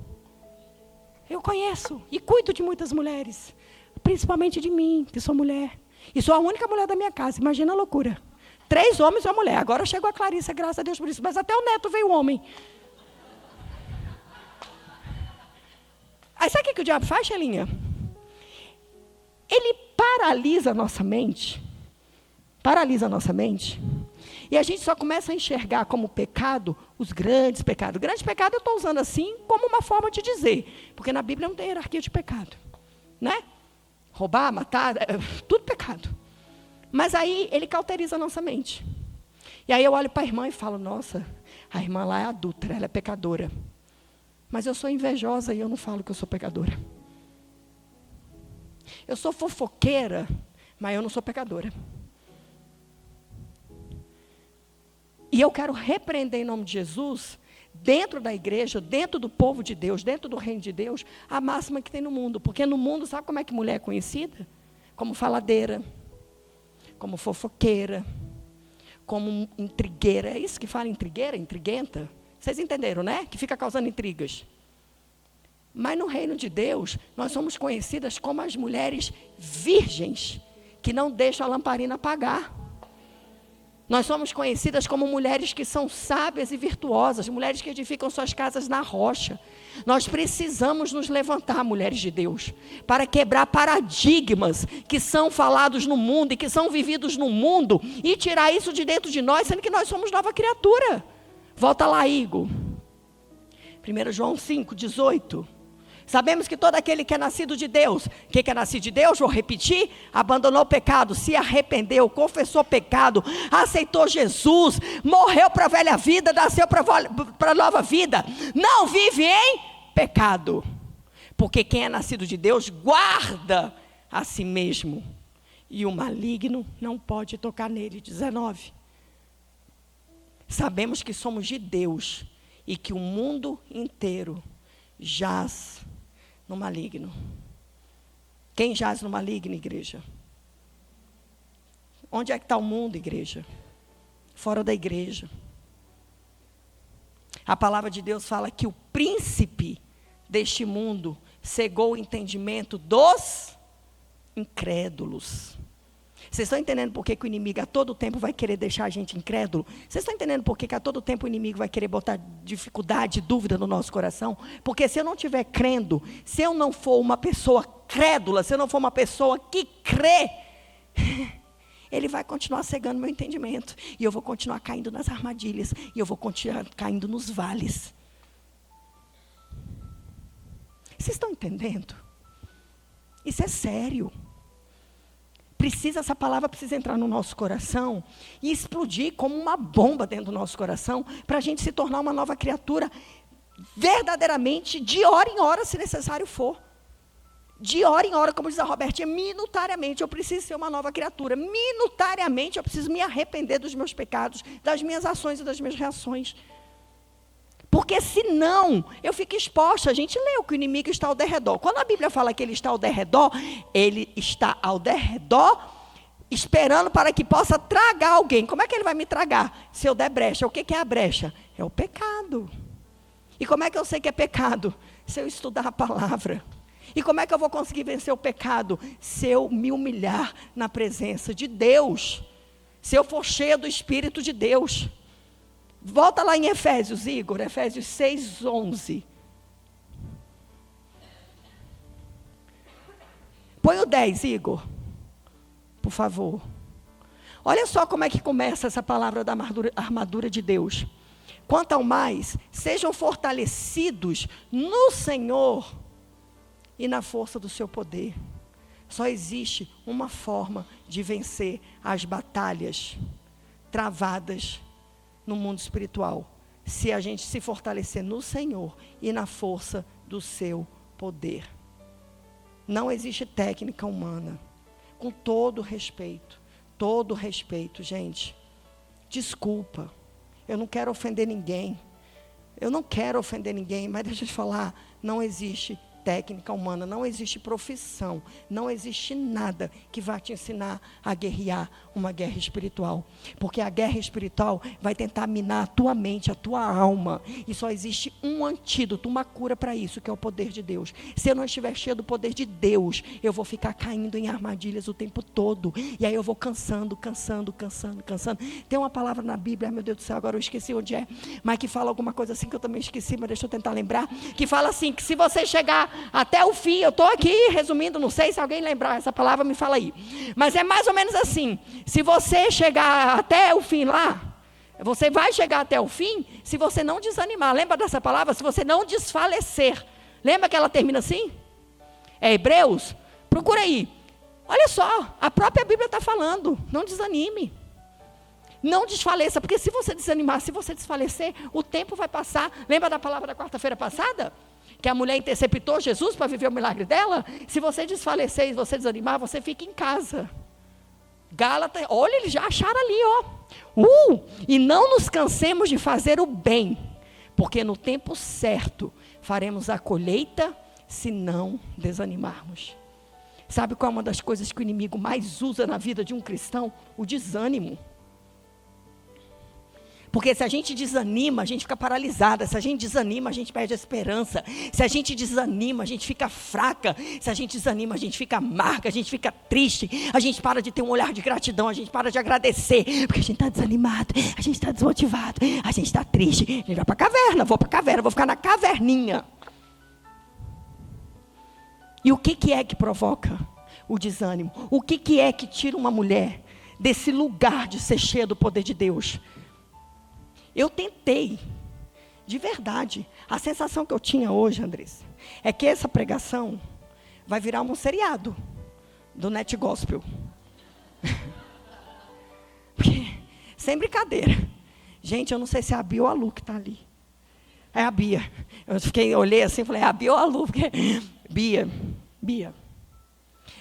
Speaker 3: Eu conheço e cuido de muitas mulheres, principalmente de mim, que sou mulher. E sou a única mulher da minha casa, imagina a loucura. 3 homens e uma mulher. Agora chegou a Clarissa, graças a Deus por isso. Mas até o neto veio homem. Aí sabe o que o diabo faz, Xelinha? Ele paralisa a nossa mente. Paralisa a nossa mente. E a gente só começa a enxergar como pecado os grandes pecados. Grande pecado eu estou usando assim como uma forma de dizer. Porque na Bíblia não tem hierarquia de pecado. Né? Roubar, matar, tudo pecado. Mas aí ele cauteriza a nossa mente. E aí eu olho para a irmã e falo, nossa, a irmã lá é adúltera, ela é pecadora. Mas eu sou invejosa e eu não falo que eu sou pecadora. Eu sou fofoqueira, mas eu não sou pecadora. E eu quero repreender em nome de Jesus, dentro da igreja, dentro do povo de Deus, dentro do reino de Deus, a máxima que tem no mundo. Porque no mundo, sabe como é que mulher é conhecida? Como faladeira, como fofoqueira, como intrigueira. É isso que fala intrigueira, intriguenta? Vocês entenderam, né? Que fica causando intrigas. Mas no reino de Deus, nós somos conhecidas como as mulheres virgens, que não deixam a lamparina apagar. Nós somos conhecidas como mulheres que são sábias e virtuosas, mulheres que edificam suas casas na rocha. Nós precisamos nos levantar, mulheres de Deus, para quebrar paradigmas que são falados no mundo e que são vividos no mundo e tirar isso de dentro de nós, sendo que nós somos nova criatura. Volta lá, Igor. 1 João 5:18. Sabemos que todo aquele que é nascido de Deus, quem que é nascido de Deus, vou repetir, abandonou o pecado, se arrependeu, confessou pecado, aceitou Jesus, morreu para a velha vida, nasceu para a nova vida, não vive em pecado. Porque quem é nascido de Deus guarda a si mesmo, e o maligno não pode tocar nele. 19. Sabemos que somos de Deus e que o mundo inteiro jaz no maligno. Quem jaz no maligno, igreja? Onde é que está o mundo, igreja? Fora da igreja. A palavra de Deus fala que o príncipe deste mundo cegou o entendimento dos incrédulos. Vocês estão entendendo por que o inimigo a todo tempo vai querer deixar a gente incrédulo? Vocês estão entendendo por que a todo tempo o inimigo vai querer botar dificuldade, dúvida no nosso coração? Porque se eu não estiver crendo, se eu não for uma pessoa crédula, se eu não for uma pessoa que crê, ele vai continuar cegando meu entendimento. E eu vou continuar caindo nas armadilhas. E eu vou continuar caindo nos vales. Vocês estão entendendo? Isso é sério. Essa palavra precisa entrar no nosso coração e explodir como uma bomba dentro do nosso coração, para a gente se tornar uma nova criatura, verdadeiramente, de hora em hora, se necessário for. De hora em hora, como diz a Robertinha, minutariamente eu preciso ser uma nova criatura. Minutariamente eu preciso me arrepender dos meus pecados, das minhas ações e das minhas reações. Porque senão eu fico exposta. A gente lê que o inimigo está ao derredor. Quando a Bíblia fala que ele está ao derredor, ele está ao derredor esperando para que possa tragar alguém. Como é que ele vai me tragar? Se eu der brecha. O que é a brecha? É o pecado. E como é que eu sei que é pecado? Se eu estudar a palavra. E como é que eu vou conseguir vencer o pecado? Se eu me humilhar na presença de Deus. Se eu for cheia do Espírito de Deus. Volta lá em Efésios, Igor, Efésios 6:11. Põe o 10, Igor, por favor. Olha só como é que começa essa palavra da armadura de Deus. Quanto ao mais, sejam fortalecidos no Senhor e na força do seu poder. Só existe uma forma de vencer as batalhas travadas no mundo espiritual, se a gente se fortalecer no Senhor e na força do seu poder. Não existe técnica humana. Com todo respeito, gente, desculpa, eu não quero ofender ninguém, mas deixa eu te falar, não existe técnica humana, não existe profissão, não existe nada que vá te ensinar a guerrear uma guerra espiritual. Porque a guerra espiritual vai tentar minar a tua mente, a tua alma. E só existe um antídoto, uma cura para isso, que é o poder de Deus. Se eu não estiver cheio do poder de Deus, eu vou ficar caindo em armadilhas o tempo todo. E aí eu vou cansando. Tem uma palavra na Bíblia, meu Deus do céu, agora eu esqueci onde é, mas que fala alguma coisa assim que eu também esqueci, mas deixa eu tentar lembrar, que fala assim, que se você chegar até o fim, eu estou aqui resumindo, não sei se alguém lembrar essa palavra, me fala aí, mas é mais ou menos assim, se você chegar até o fim lá, você vai chegar até o fim, se você não desanimar, lembra dessa palavra? Se você não desfalecer, lembra que ela termina assim? É Hebreus? Procura aí, olha só, a própria Bíblia está falando, não desanime. Não desfaleça, porque se você desanimar, se você desfalecer, o tempo vai passar. Lembra da palavra da quarta-feira passada? Que a mulher interceptou Jesus para viver o milagre dela? Se você desfalecer e você desanimar, você fica em casa. Gálatas, olha, eles já acharam ali, ó. E não nos cansemos de fazer o bem, porque no tempo certo faremos a colheita, se não desanimarmos. Sabe qual é uma das coisas que o inimigo mais usa na vida de um cristão? O desânimo. Porque se a gente desanima, a gente fica paralisada. Se a gente desanima, a gente perde a esperança. Se a gente desanima, a gente fica fraca. Se a gente desanima, a gente fica amarga, a gente fica triste. A gente para de ter um olhar de gratidão, a gente para de agradecer. Porque a gente está desanimado, a gente está desmotivado, a gente está triste. A gente vai para a caverna, vou para a caverna, vou ficar na caverninha. E o que é que provoca o desânimo? O que é que tira uma mulher desse lugar de ser cheia do poder de Deus? Eu tentei, de verdade. A sensação que eu tinha hoje, Andressa, é que essa pregação vai virar um seriado do Net Gospel. Porque, sem brincadeira. Gente, eu não sei se é a Bia ou a Lu que está ali. É a Bia. Olhei assim e falei, é a Bia ou a Lu? Porque, Bia.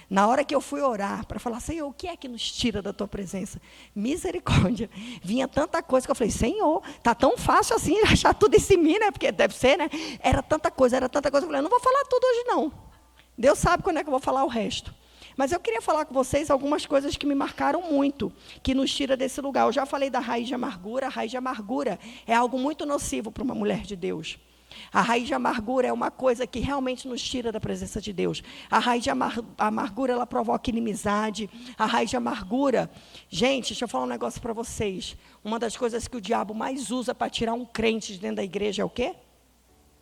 Speaker 3: Na hora que eu fui orar, para falar, Senhor, o que é que nos tira da tua presença? Misericórdia. Vinha tanta coisa que eu falei, Senhor, está tão fácil assim achar tudo isso em mim, né? Porque deve ser, né? Era tanta coisa. Eu falei, eu não vou falar tudo hoje, não. Deus sabe quando é que eu vou falar o resto. Mas eu queria falar com vocês algumas coisas que me marcaram muito, que nos tira desse lugar. Eu já falei da raiz de amargura. A raiz de amargura é algo muito nocivo para uma mulher de Deus. A raiz de amargura é uma coisa que realmente nos tira da presença de Deus. A raiz de amargura, ela provoca inimizade. A raiz de amargura, gente, deixa eu falar um negócio para vocês. Uma das coisas que o diabo mais usa para tirar um crente de dentro da igreja é o quê?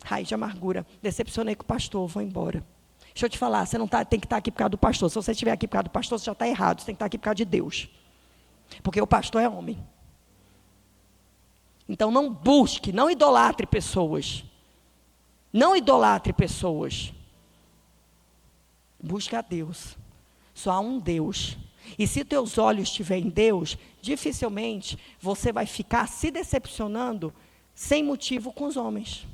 Speaker 3: Raiz de amargura. Decepcionei com o pastor, vou embora. Deixa eu te falar, você não tem que estar aqui por causa do pastor. Se você estiver aqui por causa do pastor, você já está errado. Você tem que estar aqui por causa de Deus. Porque o pastor é homem. Então não busque, não idolatre pessoas. Não idolatre pessoas. Busque a Deus. Só há um Deus. E se teus olhos estiverem em Deus, dificilmente você vai ficar se decepcionando sem motivo com os homens.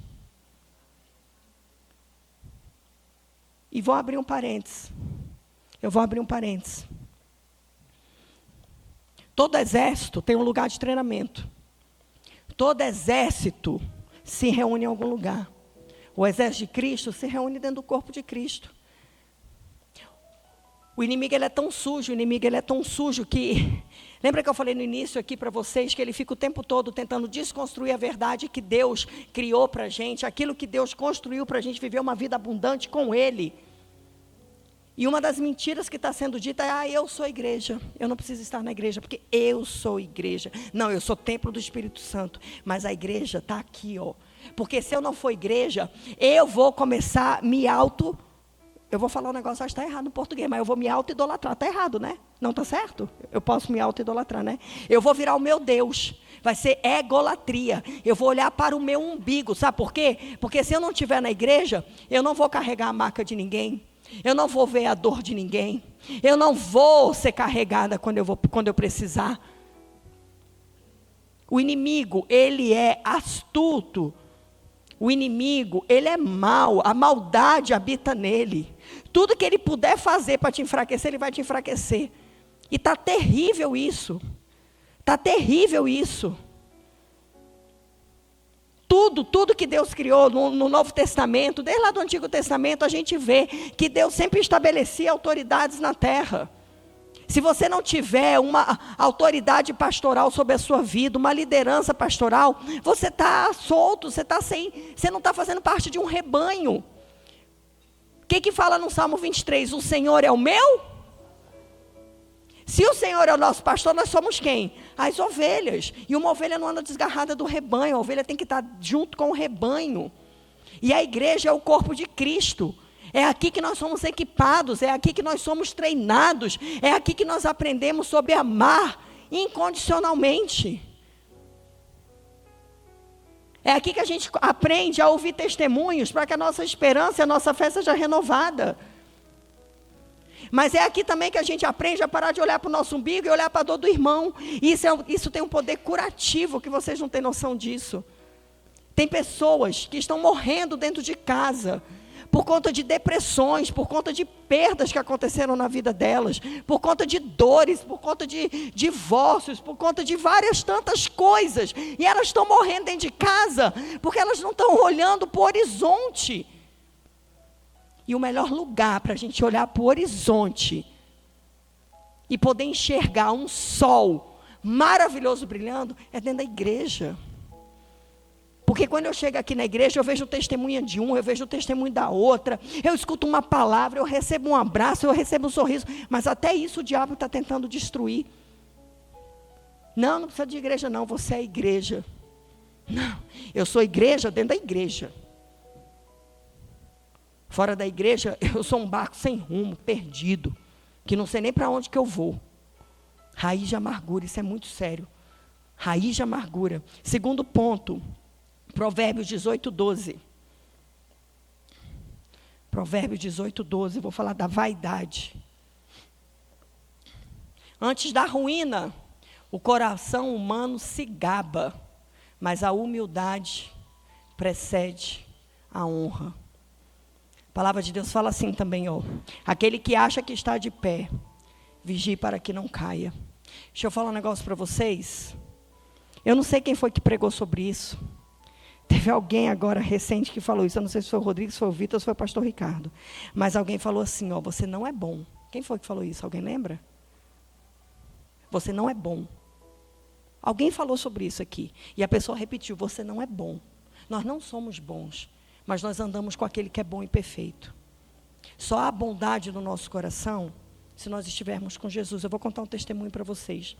Speaker 3: E vou abrir um parênteses. Todo exército tem um lugar de treinamento. Todo exército se reúne em algum lugar. O exército de Cristo se reúne dentro do corpo de Cristo. O inimigo ele é tão sujo que... Lembra que eu falei no início aqui para vocês que ele fica o tempo todo tentando desconstruir a verdade que Deus criou para a gente, aquilo que Deus construiu para a gente viver uma vida abundante com Ele. E uma das mentiras que está sendo dita é, eu sou igreja, eu não preciso estar na igreja, porque eu sou igreja. Não, eu sou templo do Espírito Santo, mas a igreja está aqui, ó. Porque se eu não for igreja, eu vou começar eu vou falar um negócio, acho que está errado no português, mas eu vou me auto-idolatrar, está errado, né? Não está certo? Eu posso me auto-idolatrar, né? Eu vou virar o meu Deus, vai ser egolatria, eu vou olhar para o meu umbigo, sabe por quê? Porque se eu não estiver na igreja, eu não vou carregar a marca de ninguém, eu não vou ver a dor de ninguém, eu não vou ser carregada quando eu precisar. O inimigo, ele é astuto. O inimigo, ele é mau, a maldade habita nele. Tudo que ele puder fazer para te enfraquecer, ele vai te enfraquecer. E está terrível isso. Está terrível isso. Tudo que Deus criou no Novo Testamento, desde lá do Antigo Testamento, a gente vê que Deus sempre estabelecia autoridades na terra. Se você não tiver uma autoridade pastoral sobre a sua vida, uma liderança pastoral, você está solto, você não está fazendo parte de um rebanho. O que fala no Salmo 23? O Senhor é o meu? Se o Senhor é o nosso pastor, nós somos quem? As ovelhas. E uma ovelha não anda desgarrada do rebanho, a ovelha tem que estar junto com o rebanho. E a igreja é o corpo de Cristo. É aqui que nós somos equipados, é aqui que nós somos treinados, é aqui que nós aprendemos sobre amar incondicionalmente. É aqui que a gente aprende a ouvir testemunhos para que a nossa esperança e a nossa fé seja renovada. Mas é aqui também que a gente aprende a parar de olhar para o nosso umbigo e olhar para a dor do irmão. Isso tem um poder curativo, que vocês não têm noção disso. Tem pessoas que estão morrendo dentro de casa, por conta de depressões, por conta de perdas que aconteceram na vida delas, por conta de dores, por conta de divórcios, por conta de várias tantas coisas. E elas estão morrendo dentro de casa, porque elas não estão olhando para o horizonte. E o melhor lugar para a gente olhar para o horizonte e poder enxergar um sol maravilhoso brilhando é dentro da igreja. Porque quando eu chego aqui na igreja, eu vejo o testemunho de um, eu vejo o testemunho da outra, eu escuto uma palavra, eu recebo um abraço, eu recebo um sorriso, mas até isso o diabo está tentando destruir. Não precisa de igreja não, você é igreja. Não, eu sou igreja dentro da igreja. Fora da igreja, eu sou um barco sem rumo, perdido, que não sei nem para onde que eu vou. Raiz de amargura, isso é muito sério. Raiz de amargura. Segundo ponto, Provérbios 18:12. Provérbios 18:12, vou falar da vaidade. Antes da ruína, o coração humano se gaba, mas a humildade precede a honra. A palavra de Deus fala assim também, ó. Aquele que acha que está de pé, vigie para que não caia. Deixa eu falar um negócio para vocês. Eu não sei quem foi que pregou sobre isso. Teve alguém agora recente que falou isso. Eu não sei se foi o Rodrigo, se foi o Vitor, se foi o pastor Ricardo. Mas alguém falou assim, ó, você não é bom. Quem foi que falou isso? Alguém lembra? Você não é bom. Alguém falou sobre isso aqui. E a pessoa repetiu, você não é bom. Nós não somos bons. Mas nós andamos com aquele que é bom e perfeito. Só há bondade no nosso coração se nós estivermos com Jesus. Eu vou contar um testemunho para vocês.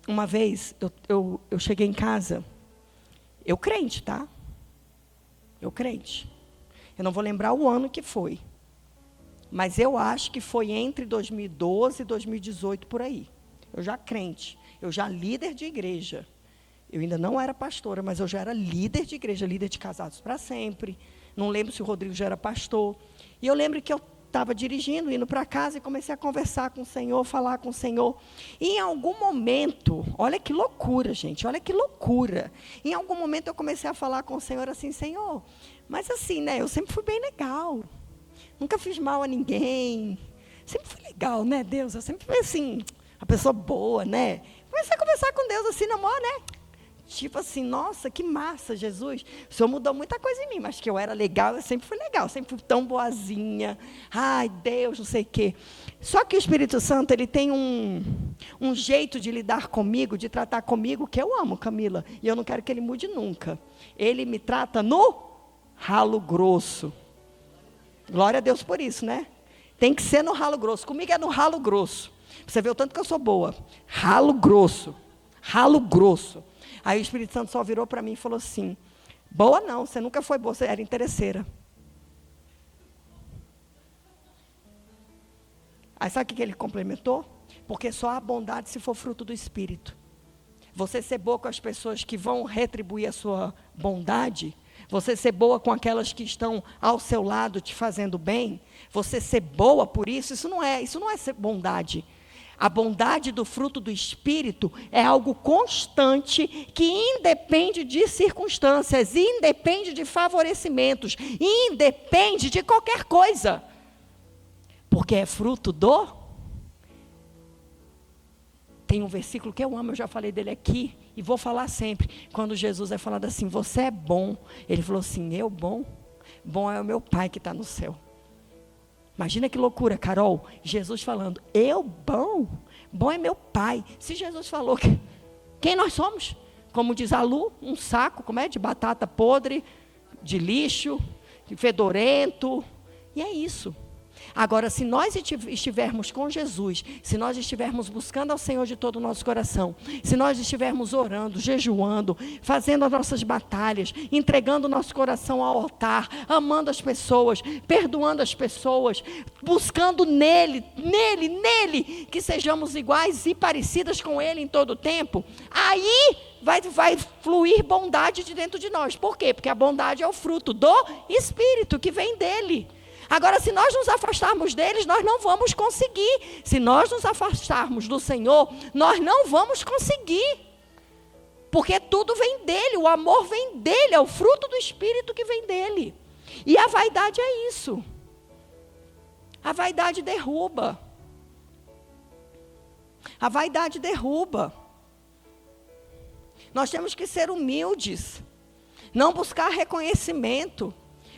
Speaker 3: Uma vez, eu cheguei em casa, eu crente, tá? Eu crente. Eu não vou lembrar o ano que foi. Mas eu acho que foi entre 2012 e 2018, por aí. Eu já crente, eu já líder de igreja. Eu ainda não era pastora, mas eu já era líder de igreja, líder de Casados para Sempre. Não lembro se o Rodrigo já era pastor. E eu lembro que eu estava dirigindo, indo para casa e comecei a conversar com o Senhor, falar com o Senhor. E em algum momento, olha que loucura, gente, olha que loucura. Em algum momento eu comecei a falar com o Senhor assim, Senhor, mas assim, né, eu sempre fui bem legal. Nunca fiz mal a ninguém. Sempre fui legal, né, Deus? Eu sempre fui assim, uma pessoa boa, né? Comecei a conversar com Deus assim, na maior, né? Tipo assim, nossa, que massa, Jesus. O Senhor mudou muita coisa em mim, mas que eu era legal, eu sempre fui legal, sempre fui tão boazinha. Ai, Deus, não sei o quê. Só que o Espírito Santo, ele tem um jeito de lidar comigo, de tratar comigo, que eu amo, Camila. E eu não quero que ele mude nunca. Ele me trata no ralo grosso. Glória a Deus por isso, né? Tem que ser no ralo grosso. Comigo é no ralo grosso. Você vê o tanto que eu sou boa. Ralo grosso. Ralo grosso. Aí o Espírito Santo só virou para mim e falou assim, boa não, você nunca foi boa, você era interesseira. Aí sabe o que ele complementou? Porque só há bondade se for fruto do Espírito. Você ser boa com as pessoas que vão retribuir a sua bondade, você ser boa com aquelas que estão ao seu lado te fazendo bem, você ser boa por isso não é ser bondade. A bondade do fruto do Espírito é algo constante que independe de circunstâncias, independe de favorecimentos, independe de qualquer coisa. Porque é fruto do... Tem um versículo que eu amo, eu já falei dele aqui, E vou falar sempre, quando Jesus é falado assim, você é bom. Ele falou assim, eu bom? Bom é o meu Pai que está no céu. Imagina que loucura, Carol. Jesus falando, eu bom? Bom é meu Pai. Se Jesus falou, quem nós somos? Como diz a Lu, um saco, como é? De batata podre, de lixo, de fedorento. E é isso. Agora, se nós estivermos com Jesus, se nós estivermos buscando ao Senhor de todo o nosso coração, se nós estivermos orando, jejuando, fazendo as nossas batalhas, entregando o nosso coração ao altar, amando as pessoas, perdoando as pessoas, buscando nele, que sejamos iguais e parecidas com ele em todo o tempo, aí vai fluir bondade de dentro de nós. Por quê? Porque a bondade é o fruto do Espírito que vem dele. Agora, se nós nos afastarmos deles, nós não vamos conseguir. Se nós nos afastarmos do Senhor, nós não vamos conseguir. Porque tudo vem dele, o amor vem dele, é o fruto do Espírito que vem dele. E a vaidade é isso. A vaidade derruba. A vaidade derruba. Nós temos que ser humildes, não buscar reconhecimento.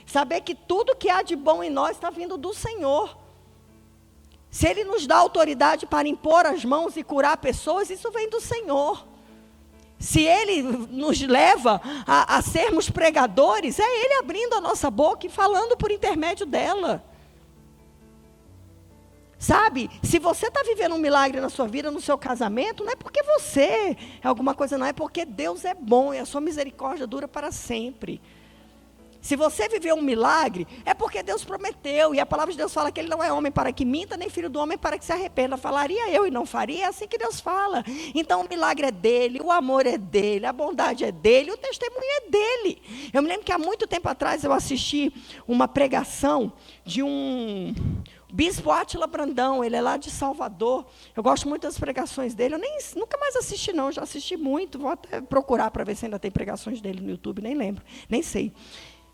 Speaker 3: Saber que tudo que há de bom em nós está vindo do Senhor. Se Ele nos dá autoridade para impor as mãos e curar pessoas, isso vem do Senhor. Se Ele nos leva a sermos pregadores, é Ele abrindo a nossa boca e falando por intermédio dela. Sabe, se você está vivendo um milagre na sua vida, no seu casamento, não é porque você é alguma coisa, não, é porque Deus é bom e a sua misericórdia dura para sempre. Se você viveu um milagre, é porque Deus prometeu. E a palavra de Deus fala que Ele não é homem para que minta, nem filho do homem para que se arrependa. Falaria eu e não faria, é assim que Deus fala. Então o milagre é dele, o amor é dele, a bondade é dele, o testemunho é dele. Eu me lembro que há muito tempo atrás eu assisti uma pregação de um Bispo Átila Brandão. Ele é lá de Salvador. Eu gosto muito das pregações dele. Eu nunca mais assisti não, já assisti muito. Vou até procurar para ver se ainda tem pregações dele no YouTube, nem lembro, nem sei.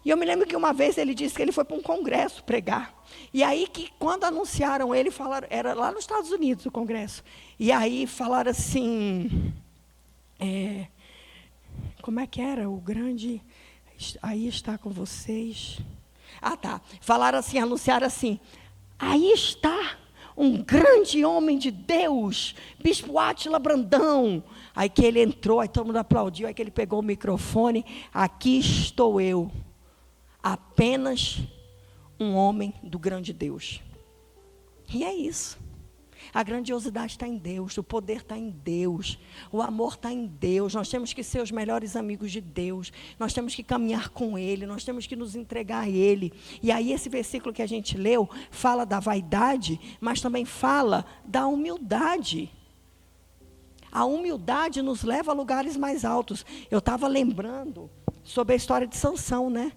Speaker 3: E eu me lembro que uma vez ele disse que ele foi para um congresso pregar. E aí que quando anunciaram ele, falaram, era lá nos Estados Unidos o congresso. E aí falaram assim, como é que era? O grande, aí está com vocês. Ah, tá. Falaram assim, anunciaram assim, aí está um grande homem de Deus, Bispo Átila Brandão. Aí que ele entrou, aí todo mundo aplaudiu, aí que ele pegou o microfone, aqui estou eu. Apenas um homem do grande Deus. E é isso. A grandiosidade está em Deus, o poder está em Deus, o amor está em Deus. Nós temos que ser os melhores amigos de Deus, nós temos que caminhar com Ele, nós temos que nos entregar a Ele. E aí esse versículo que a gente leu fala da vaidade, mas também fala da humildade. A humildade nos leva a lugares mais altos. Eu estava lembrando sobre a história de Sansão, né?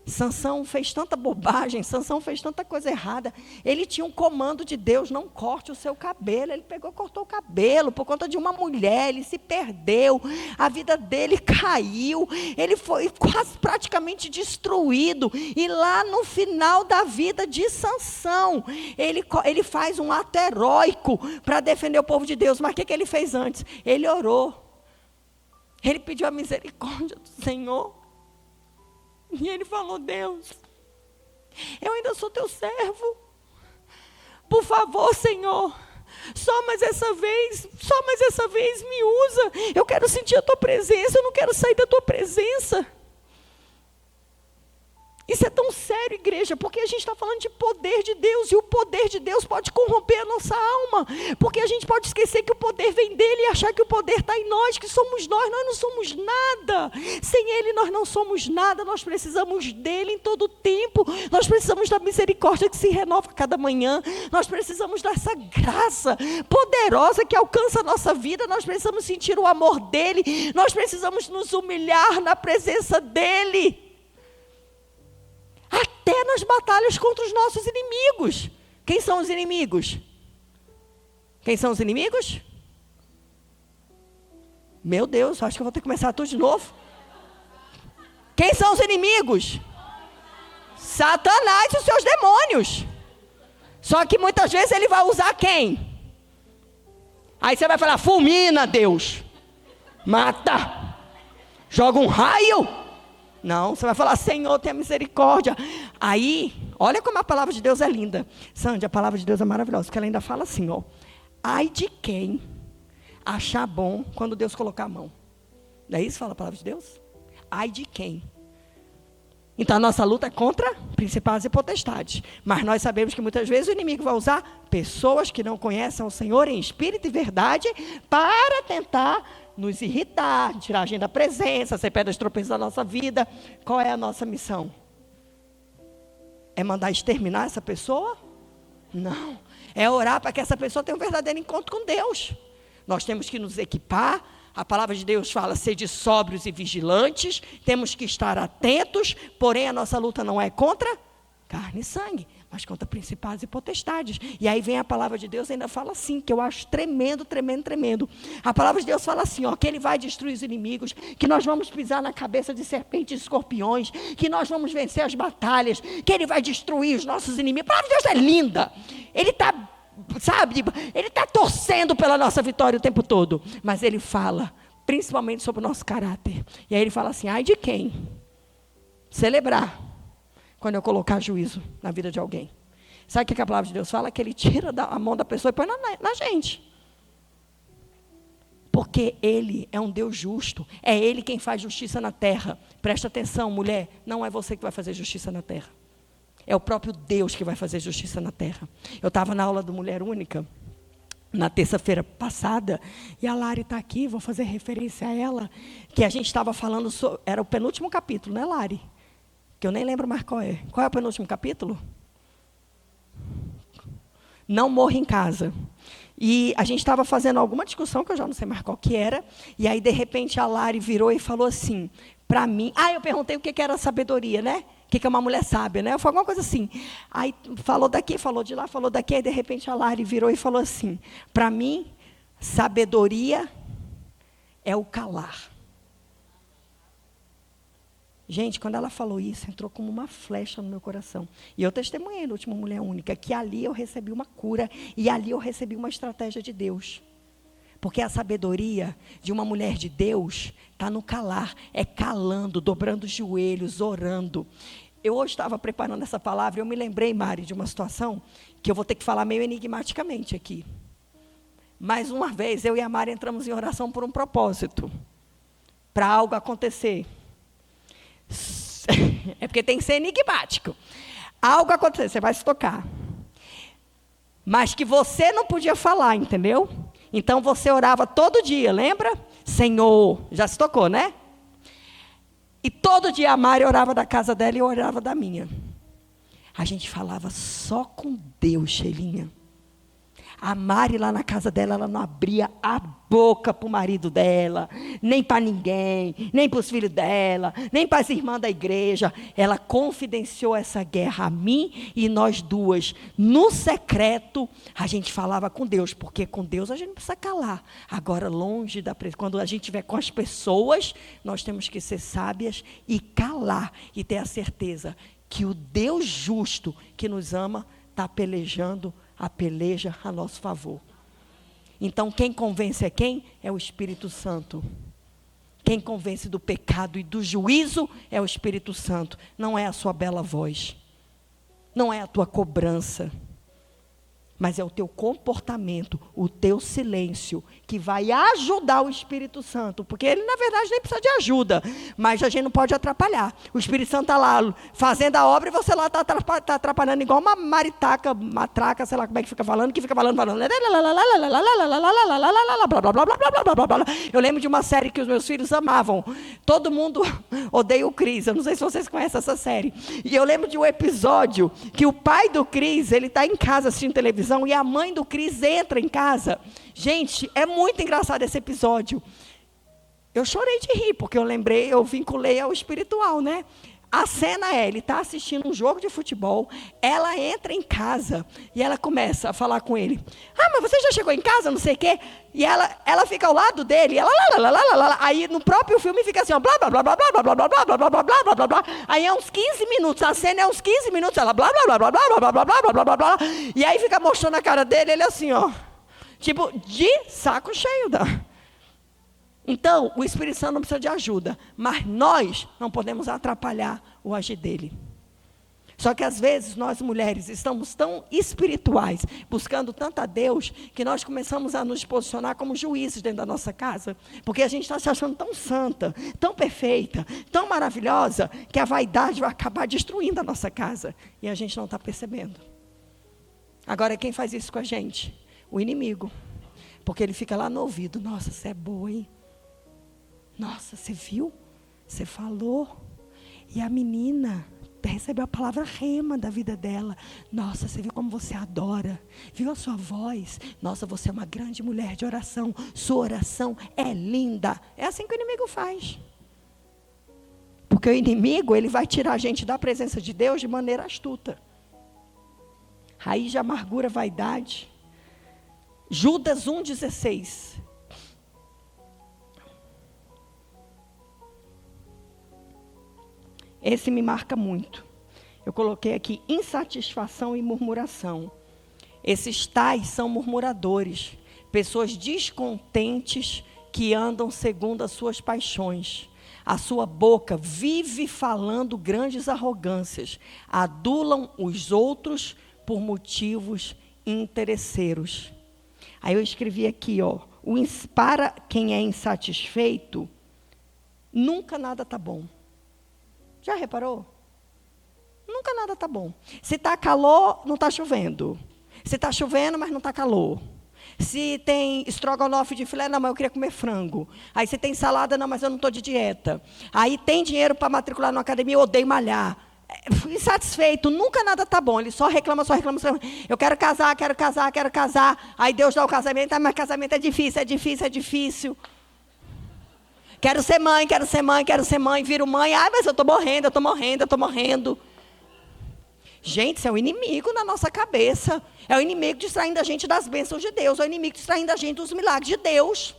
Speaker 3: Sansão fez tanta bobagem, Sansão fez tanta coisa errada. Ele tinha um comando de Deus, não corte o seu cabelo. Ele pegou e cortou o cabelo por conta de uma mulher, ele se perdeu, a vida dele caiu, ele foi quase praticamente destruído. E lá no final da vida de Sansão, ele faz um ato heróico para defender o povo de Deus. Mas o que ele fez antes? Ele orou, ele pediu a misericórdia do Senhor. E ele falou, Deus, eu ainda sou teu servo. Por favor, Senhor, só mais essa vez me usa. Eu quero sentir a tua presença, eu não quero sair da tua presença. Isso é tão sério, igreja, porque a gente está falando de poder de Deus, e o poder de Deus pode corromper a nossa alma, porque a gente pode esquecer que o poder vem dele e achar que o poder está em nós, que somos nós não somos nada. Sem ele nós não somos nada, nós precisamos dele em todo o tempo, nós precisamos da misericórdia que se renova a cada manhã, nós precisamos dessa graça poderosa que alcança a nossa vida, nós precisamos sentir o amor dele, nós precisamos nos humilhar na presença dele. Até nas batalhas contra os nossos inimigos. Quem são os inimigos? Quem são os inimigos? Meu Deus, acho que eu vou ter que começar tudo de novo. Quem são os inimigos? Satanás e os seus demônios. Só que muitas vezes ele vai usar quem? Aí você vai falar, fulmina, Deus. mata, joga um raio. Não, você vai falar, Senhor, tenha misericórdia. Aí, olha como a palavra de Deus é linda. Sandy, a palavra de Deus é maravilhosa, porque ela ainda fala assim, ó. Ai de quem achar bom quando Deus colocar a mão. Não é isso que fala a palavra de Deus? Ai de quem? Então a nossa luta é contra principados e potestades. Mas nós sabemos que muitas vezes o inimigo vai usar pessoas que não conhecem o Senhor em espírito e verdade para tentar nos irritar, tirar a gente da presença, ser pedras tropeças da nossa vida. Qual é a nossa missão? É mandar exterminar essa pessoa? Não. É orar para que essa pessoa tenha um verdadeiro encontro com Deus. Nós temos que nos equipar. A palavra de Deus fala, sede sóbrios e vigilantes. Temos que estar atentos. Porém, a nossa luta não é contra carne e sangue, mas contra principados e potestades. E aí vem a palavra de Deus e ainda fala assim, que eu acho tremendo, tremendo, tremendo. A palavra de Deus fala assim, ó, que Ele vai destruir os inimigos, que nós vamos pisar na cabeça de serpentes e escorpiões, que nós vamos vencer as batalhas, que Ele vai destruir os nossos inimigos. A palavra de Deus é linda. Ele está, sabe, Ele está torcendo pela nossa vitória o tempo todo. Mas Ele fala, principalmente sobre o nosso caráter. E aí Ele fala assim, ai de quem celebrar quando eu colocar juízo na vida de alguém. Sabe o que a palavra de Deus fala? Que Ele tira a mão da pessoa e põe na gente. Porque Ele é um Deus justo. É Ele quem faz justiça na terra. Presta atenção, mulher. Não é você que vai fazer justiça na terra. É o próprio Deus que vai fazer justiça na terra. Eu estava na aula do Mulher Única, na terça-feira passada, e a Lari está aqui, vou fazer referência a ela, que a gente estava falando sobre, era o penúltimo capítulo, né, Lari? Que eu nem lembro mais qual é. Qual é o penúltimo capítulo? Não morra em casa. E a gente estava fazendo alguma discussão, que eu já não sei mais qual que era, e aí, de repente, a Lari virou e falou assim, para mim... eu perguntei o que era sabedoria, né? O que é uma mulher sábia, né? Foi alguma coisa assim. Aí, falou daqui, falou de lá, falou daqui, aí, de repente, a Lari virou e falou assim, para mim, sabedoria é o calar. Gente, quando ela falou isso, entrou como uma flecha no meu coração. E eu testemunhei no último Mulher Única, que ali eu recebi uma cura, e ali eu recebi uma estratégia de Deus. Porque a sabedoria de uma mulher de Deus está no calar, é calando, dobrando os joelhos, orando. Eu hoje estava preparando essa palavra, e eu me lembrei, Mari, de uma situação, que eu vou ter que falar meio enigmaticamente aqui. Mais uma vez, eu e a Mari entramos em oração por um propósito, para algo acontecer. É porque tem que ser enigmático. Algo aconteceu, você vai se tocar. Mas que você não podia falar, entendeu? Então você orava todo dia, lembra? Senhor, já se tocou, né? E todo dia a Mari orava da casa dela e eu orava da minha. A gente falava só com Deus, Sheilinha. A Mari lá na casa dela, ela não abria a boca para o marido dela, nem para ninguém, nem para os filhos dela, nem para as irmãs da igreja. Ela confidenciou essa guerra a mim e nós duas. No secreto, a gente falava com Deus, porque com Deus a gente não precisa calar. Agora, longe da presença, quando a gente estiver com as pessoas, nós temos que ser sábias e calar, e ter a certeza que o Deus justo que nos ama está pelejando a peleja a nosso favor. Então, quem convence é quem? É o Espírito Santo. Quem convence do pecado e do juízo é o Espírito Santo. Não é a sua bela voz. Não é a tua cobrança. Mas é o teu comportamento, o teu silêncio, que vai ajudar o Espírito Santo. Porque ele, na verdade, nem precisa de ajuda. Mas a gente não pode atrapalhar. O Espírito Santo está lá fazendo a obra e você lá está atrapalhando igual uma maritaca, matraca, sei lá como é que fica falando, falando. Eu lembro de uma série que os meus filhos amavam. Todo mundo odeia o Cris. Eu não sei se vocês conhecem essa série. E eu lembro de um episódio que o pai do Cris, ele está em casa assistindo televisão, e a mãe do Cris entra em casa. Gente, é muito engraçado esse episódio. Eu chorei de rir, porque eu vinculei ao espiritual, né? A cena é, ele está assistindo um jogo de futebol, ela entra em casa e ela começa a falar com ele. Mas você já chegou em casa, não sei o quê? E ela fica ao lado dele, aí no próprio filme fica assim, ó, blá, blá, blá, blá, blá, blá, blá, blá, blá, blá, blá, blá, blá, blá, blá. Aí é uns 15 minutos, a cena é uns 15 minutos, ela blá, blá, blá, blá, blá, blá, blá, blá, blá, blá, blá, blá, e aí fica mostrando a cara dele, ele assim, ó, tipo, de saco cheio da... Então, o Espírito Santo não precisa de ajuda, mas nós não podemos atrapalhar o agir dele. Só que às vezes nós mulheres estamos tão espirituais, buscando tanto a Deus, que nós começamos a nos posicionar como juízes dentro da nossa casa, porque a gente está se achando tão santa, tão perfeita, tão maravilhosa, que a vaidade vai acabar destruindo a nossa casa, e a gente não está percebendo. Agora, quem faz isso com a gente? O inimigo, porque ele fica lá no ouvido: nossa, você é boa, hein? Nossa, você viu? Você falou? E a menina recebeu a palavra rema da vida dela. Nossa, você viu como você adora? Viu a sua voz? Nossa, você é uma grande mulher de oração. Sua oração é linda. É assim que o inimigo faz. Porque o inimigo, ele vai tirar a gente da presença de Deus de maneira astuta. Raiz de amargura, vaidade. Judas 1,16. Esse me marca muito. Eu coloquei aqui: insatisfação e murmuração. Esses tais são murmuradores, pessoas descontentes que andam segundo as suas paixões. A sua boca vive falando grandes arrogâncias, adulam os outros por motivos interesseiros. Aí eu escrevi aqui, para quem é insatisfeito, nunca nada está bom. Já reparou? Nunca nada está bom. Se está calor, não está chovendo. Se está chovendo, mas não está calor. Se tem estrogonofe de filé, não, mas eu queria comer frango. Aí se tem salada, não, mas eu não estou de dieta. Aí tem dinheiro para matricular na academia, eu odeio malhar. Insatisfeito, nunca nada está bom. Ele só reclama, só reclama, só reclama. Eu quero casar, quero casar, quero casar. Aí Deus dá o casamento, mas casamento é difícil, é difícil, é difícil. Quero ser mãe, quero ser mãe, quero ser mãe, viro mãe. Ai, mas eu estou morrendo, eu estou morrendo, eu estou morrendo. Gente, isso é o inimigo na nossa cabeça. É o inimigo distraindo a gente das bênçãos de Deus. É o inimigo distraindo a gente dos milagres de Deus.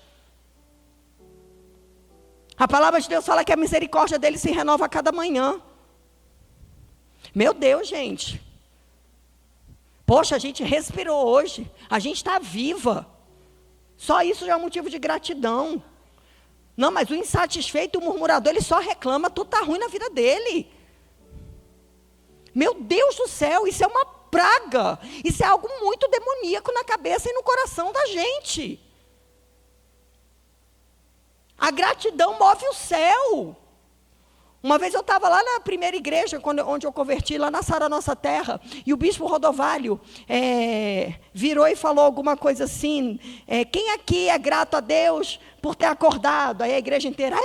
Speaker 3: A palavra de Deus fala que a misericórdia dele se renova a cada manhã. Meu Deus, gente. Poxa, a gente respirou hoje. A gente está viva. Só isso já é um motivo de gratidão. Não, mas o insatisfeito, o murmurador, ele só reclama, tudo está ruim na vida dele. Meu Deus do céu, isso é uma praga. Isso é algo muito demoníaco na cabeça e no coração da gente. A gratidão move o céu. Uma vez eu estava lá na primeira igreja, onde eu converti, lá na Sara Nossa Terra, e o bispo Rodovalho virou e falou alguma coisa assim: quem aqui é grato a Deus por ter acordado? Aí a igreja inteira: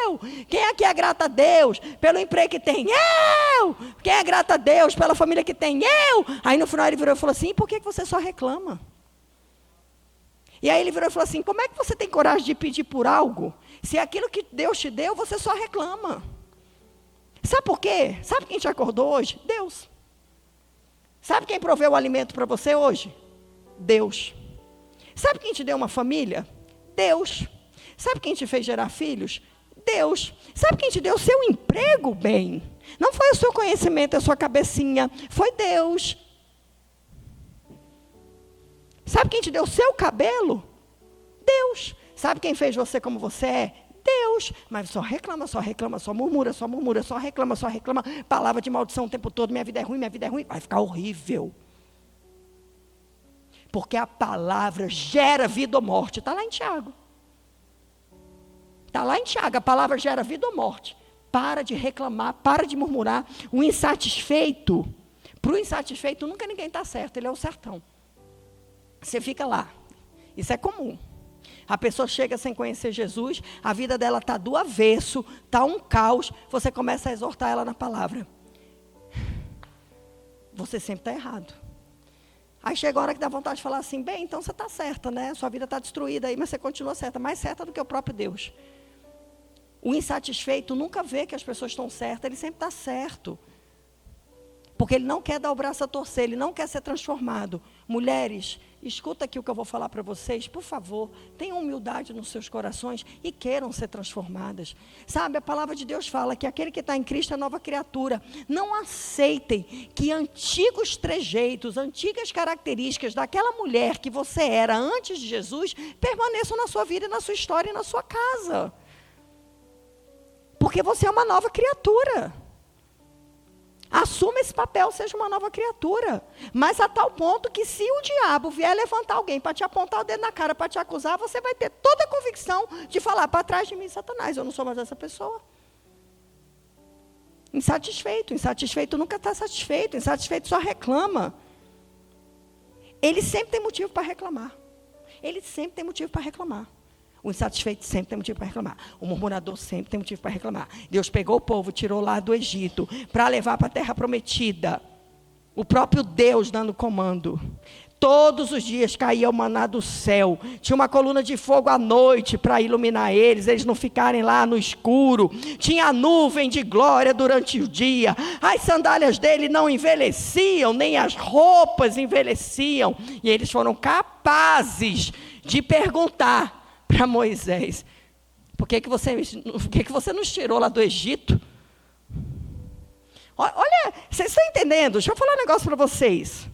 Speaker 3: eu! Quem aqui é grato a Deus pelo emprego que tem? Eu! Quem é grato a Deus pela família que tem? Eu! Aí no final ele virou e falou assim: por que você só reclama? E aí ele virou e falou assim: como é que você tem coragem de pedir por algo, se aquilo que Deus te deu, você só reclama? Sabe por quê? Sabe quem te acordou hoje? Deus. Sabe quem proveu o alimento para você hoje? Deus. Sabe quem te deu uma família? Deus. Sabe quem te fez gerar filhos? Deus. Sabe quem te deu o seu emprego bem? Não foi o seu conhecimento, a sua cabecinha, foi Deus. Sabe quem te deu o seu cabelo? Deus. Sabe quem fez você como você é? Deus. Mas só reclama, só murmura, só reclama. Palavra de maldição o tempo todo: minha vida é ruim, vai ficar horrível. Porque a palavra gera vida ou morte. Está lá em Tiago. Está lá em Tiago, a palavra gera vida ou morte. Para de reclamar, para de murmurar. O insatisfeito, para o insatisfeito nunca ninguém está certo, ele é o sertão. Você fica lá. Isso é comum. A pessoa chega sem conhecer Jesus, a vida dela está do avesso, está um caos, você começa a exortar ela na palavra. Você sempre está errado. Aí chega a hora que dá vontade de falar assim: bem, então você está certa, né? Sua vida está destruída aí, mas você continua certa, mais certa do que o próprio Deus. O insatisfeito nunca vê que as pessoas estão certas, ele sempre está certo. Porque ele não quer dar o braço a torcer, ele não quer ser transformado. Mulheres, escuta aqui o que eu vou falar para vocês, por favor, tenham humildade nos seus corações e queiram ser transformadas. Sabe, a palavra de Deus fala que aquele que está em Cristo é nova criatura. Não aceitem que antigos trejeitos, antigas características daquela mulher que você era antes de Jesus, permaneçam na sua vida, na sua história e na sua casa. Porque você é uma nova criatura. Assuma esse papel, seja uma nova criatura. Mas a tal ponto que se o diabo vier levantar alguém para te apontar o dedo na cara, para te acusar, você vai ter toda a convicção de falar: para trás de mim, Satanás, eu não sou mais essa pessoa. Insatisfeito nunca está satisfeito, insatisfeito só reclama. Ele sempre tem motivo para reclamar. O insatisfeito sempre tem motivo para reclamar. O murmurador sempre tem motivo para reclamar. Deus pegou o povo, tirou lá do Egito, para levar para a terra prometida. O próprio Deus dando comando. Todos os dias caía o maná do céu. Tinha uma coluna de fogo à noite para iluminar eles não ficarem lá no escuro. Tinha a nuvem de glória durante o dia. As sandálias dele não envelheciam, nem as roupas envelheciam. E eles foram capazes de perguntar para Moisés: por que você nos tirou lá do Egito? Olha, vocês estão entendendo? Deixa eu falar um negócio para vocês.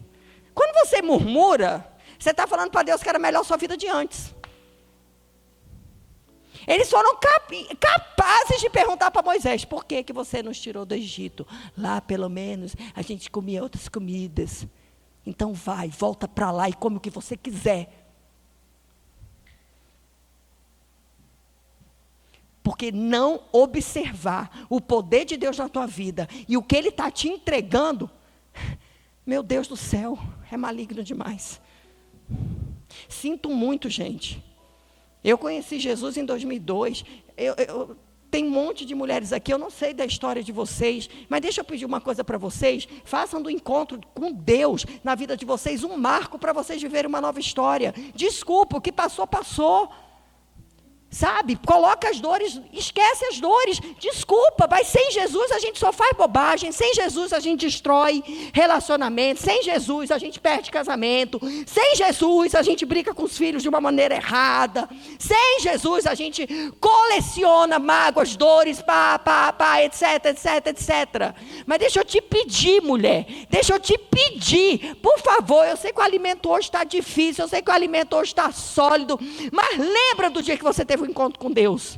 Speaker 3: Quando você murmura, você está falando para Deus que era melhor a sua vida de antes. Eles foram capazes de perguntar para Moisés: por que você nos tirou do Egito? Lá pelo menos a gente comia outras comidas. Então volta para lá e come o que você quiser. Porque não observar o poder de Deus na tua vida e o que Ele está te entregando, meu Deus do céu, é maligno demais. Sinto muito, gente. Eu conheci Jesus em 2002. Tem um monte de mulheres aqui, eu não sei da história de vocês, mas deixa eu pedir uma coisa para vocês: façam do encontro com Deus na vida de vocês um marco para vocês viverem uma nova história. Desculpa, o que passou, passou. Sabe, coloca as dores, esquece as dores, desculpa, mas sem Jesus a gente só faz bobagem, sem Jesus a gente destrói relacionamento, sem Jesus a gente perde casamento, sem Jesus a gente briga com os filhos de uma maneira errada, sem Jesus a gente coleciona mágoas, dores, etc. Mas deixa eu te pedir, mulher, por favor, eu sei que o alimento hoje está difícil, eu sei que o alimento hoje está sólido, mas lembra do dia que você teve um encontro com Deus.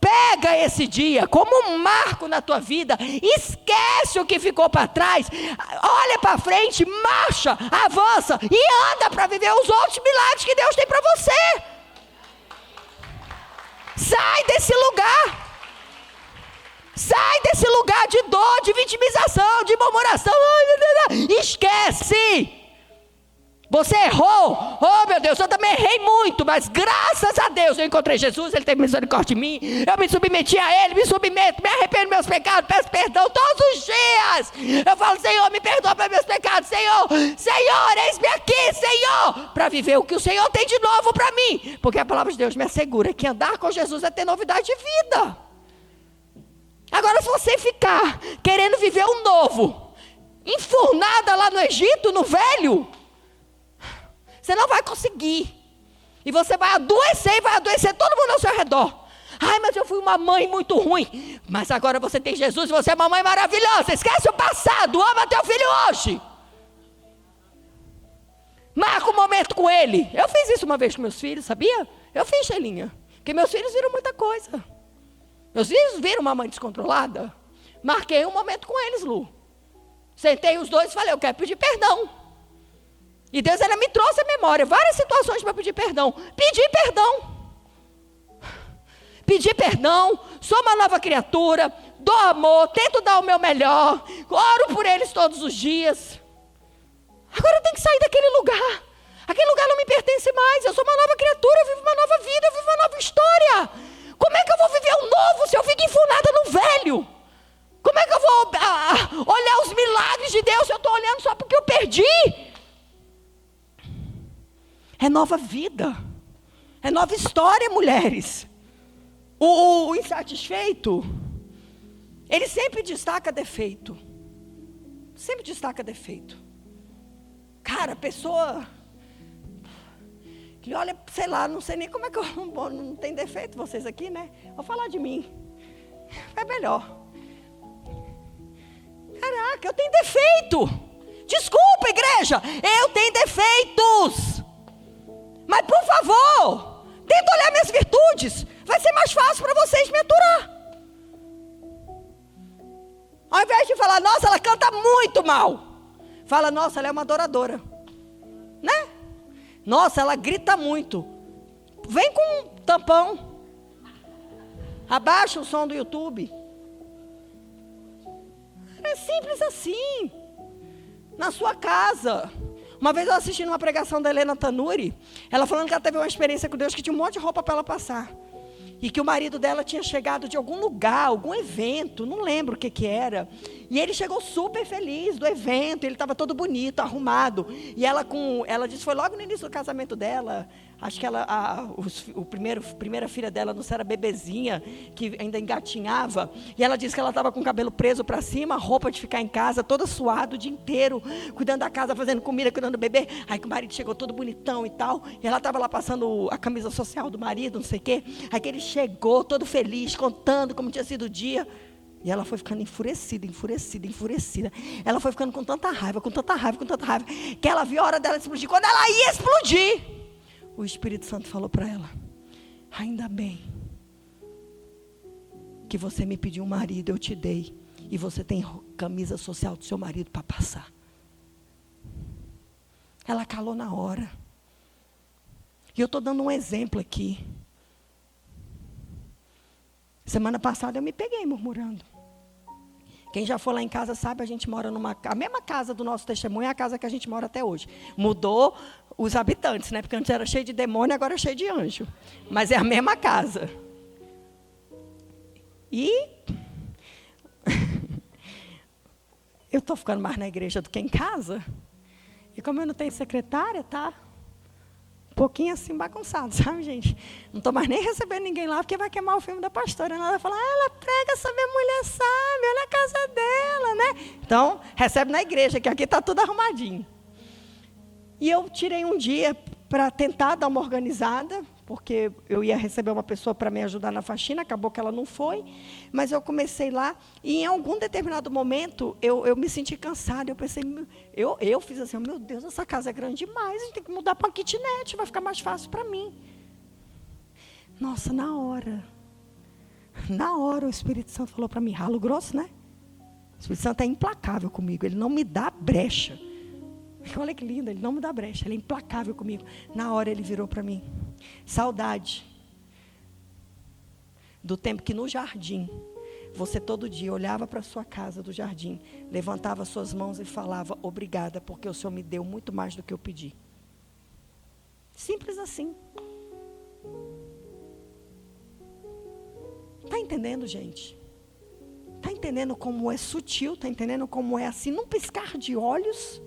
Speaker 3: Pega esse dia como um marco na tua vida, esquece o que ficou para trás, olha para frente, marcha, avança e anda para viver os outros milagres que Deus tem para você. Sai desse lugar de dor, de vitimização, de murmuração. Esquece. Você errou, oh meu Deus, eu também errei muito, mas graças a Deus eu encontrei Jesus, Ele teve misericórdia de mim, eu me submeti a Ele, me arrependo dos meus pecados, peço perdão todos os dias, eu falo: Senhor, me perdoa pelos meus pecados, Senhor, eis-me aqui, Senhor, para viver o que o Senhor tem de novo para mim, porque a palavra de Deus me assegura que andar com Jesus é ter novidade de vida. Agora, se você ficar querendo viver um novo, enfurnada lá no Egito, no velho, você não vai conseguir. E você vai adoecer todo mundo ao seu redor. Ai, mas eu fui uma mãe muito ruim. Mas agora você tem Jesus e você é uma mãe maravilhosa. Esquece o passado, ama teu filho hoje. Marca um momento com ele. Eu fiz isso uma vez com meus filhos, sabia? Eu fiz, Shelinha. Porque meus filhos viram muita coisa. Meus filhos viram uma mãe descontrolada. Marquei um momento com eles, Lu. Sentei os dois e falei: eu quero pedir perdão. E Deus ainda me trouxe à memória várias situações para pedir perdão. Pedir perdão, sou uma nova criatura, dou amor, tento dar o meu melhor, oro por eles todos os dias. Agora eu tenho que sair daquele lugar. Aquele lugar não me pertence mais, eu sou uma nova criatura, eu vivo uma nova vida, eu vivo uma nova história. Como é que eu vou viver um novo se eu fico enfurnada no velho? Como é que eu vou olhar os milagres de Deus se eu estou olhando só porque eu perdi? É nova vida, é nova história, mulheres. O insatisfeito, ele sempre destaca defeito. Cara, a pessoa que olha, sei lá, não sei nem como é que eu... Não tem defeito vocês aqui, né? Vou falar de mim. É melhor. Caraca, eu tenho defeito. Desculpa, igreja, eu tenho defeitos. Mas, por favor, tenta olhar minhas virtudes. Vai ser mais fácil para vocês me aturar. Ao invés de falar, nossa, ela canta muito mal. Fala, nossa, ela é uma adoradora. Né? Nossa, ela grita muito. Vem com um tampão. Abaixa o som do YouTube. É simples assim. Na sua casa. Uma vez eu assisti numa pregação da Helena Tanuri, ela falando que ela teve uma experiência com Deus, que tinha um monte de roupa para ela passar. E que o marido dela tinha chegado de algum lugar, algum evento, não lembro o que era. E ele chegou super feliz do evento, ele estava todo bonito, arrumado. E ela disse, foi logo no início do casamento dela, acho que primeira filha dela, não sei, era bebezinha, que ainda engatinhava. E ela disse que ela estava com o cabelo preso para cima, roupa de ficar em casa, toda suada o dia inteiro, cuidando da casa, fazendo comida, cuidando do bebê. Aí que o marido chegou todo bonitão e tal. E ela estava lá passando a camisa social do marido, não sei o quê. Aí que ele chegou todo feliz, contando como tinha sido o dia. E ela foi ficando enfurecida. Ela foi ficando com tanta raiva, que ela viu a hora dela explodir. Quando ela ia explodir, o Espírito Santo falou para ela, ainda bem que você me pediu um marido, eu te dei. E você tem camisa social do seu marido para passar. Ela calou na hora. E eu estou dando um exemplo aqui. Semana passada eu me peguei murmurando. Quem já for lá em casa sabe, a gente mora a mesma casa do nosso testemunho é a casa que a gente mora até hoje. Mudou os habitantes, né? Porque antes era cheio de demônio, agora é cheio de anjo. Mas é a mesma casa. E eu estou ficando mais na igreja do que em casa. E como eu não tenho secretária, tá? Um pouquinho assim bagunçado, sabe, gente? Não estou mais nem recebendo ninguém lá, porque vai queimar o filme da pastora. Ela vai falar, ela prega sobre a mulher sábia, olha a casa dela, né? Então, recebe na igreja, que aqui está tudo arrumadinho. E eu tirei um dia para tentar dar uma organizada, porque eu ia receber uma pessoa para me ajudar na faxina, acabou que ela não foi, mas eu comecei lá, e em algum determinado momento, eu me senti cansada, eu pensei, eu fiz assim, meu Deus, essa casa é grande demais, a gente tem que mudar para uma kitnet, vai ficar mais fácil para mim. Nossa, na hora o Espírito Santo falou para mim, ralo grosso, né? O Espírito Santo é implacável comigo, ele não me dá brecha. Olha que lindo, ele não me dá brecha, ele é implacável comigo. Na hora ele virou para mim, saudade do tempo que no jardim, você todo dia olhava para a sua casa do jardim, levantava suas mãos e falava, obrigada, porque o Senhor me deu muito mais do que eu pedi. Simples assim. Está entendendo, gente? Está entendendo como é sutil? Está entendendo como é assim, num piscar de olhos?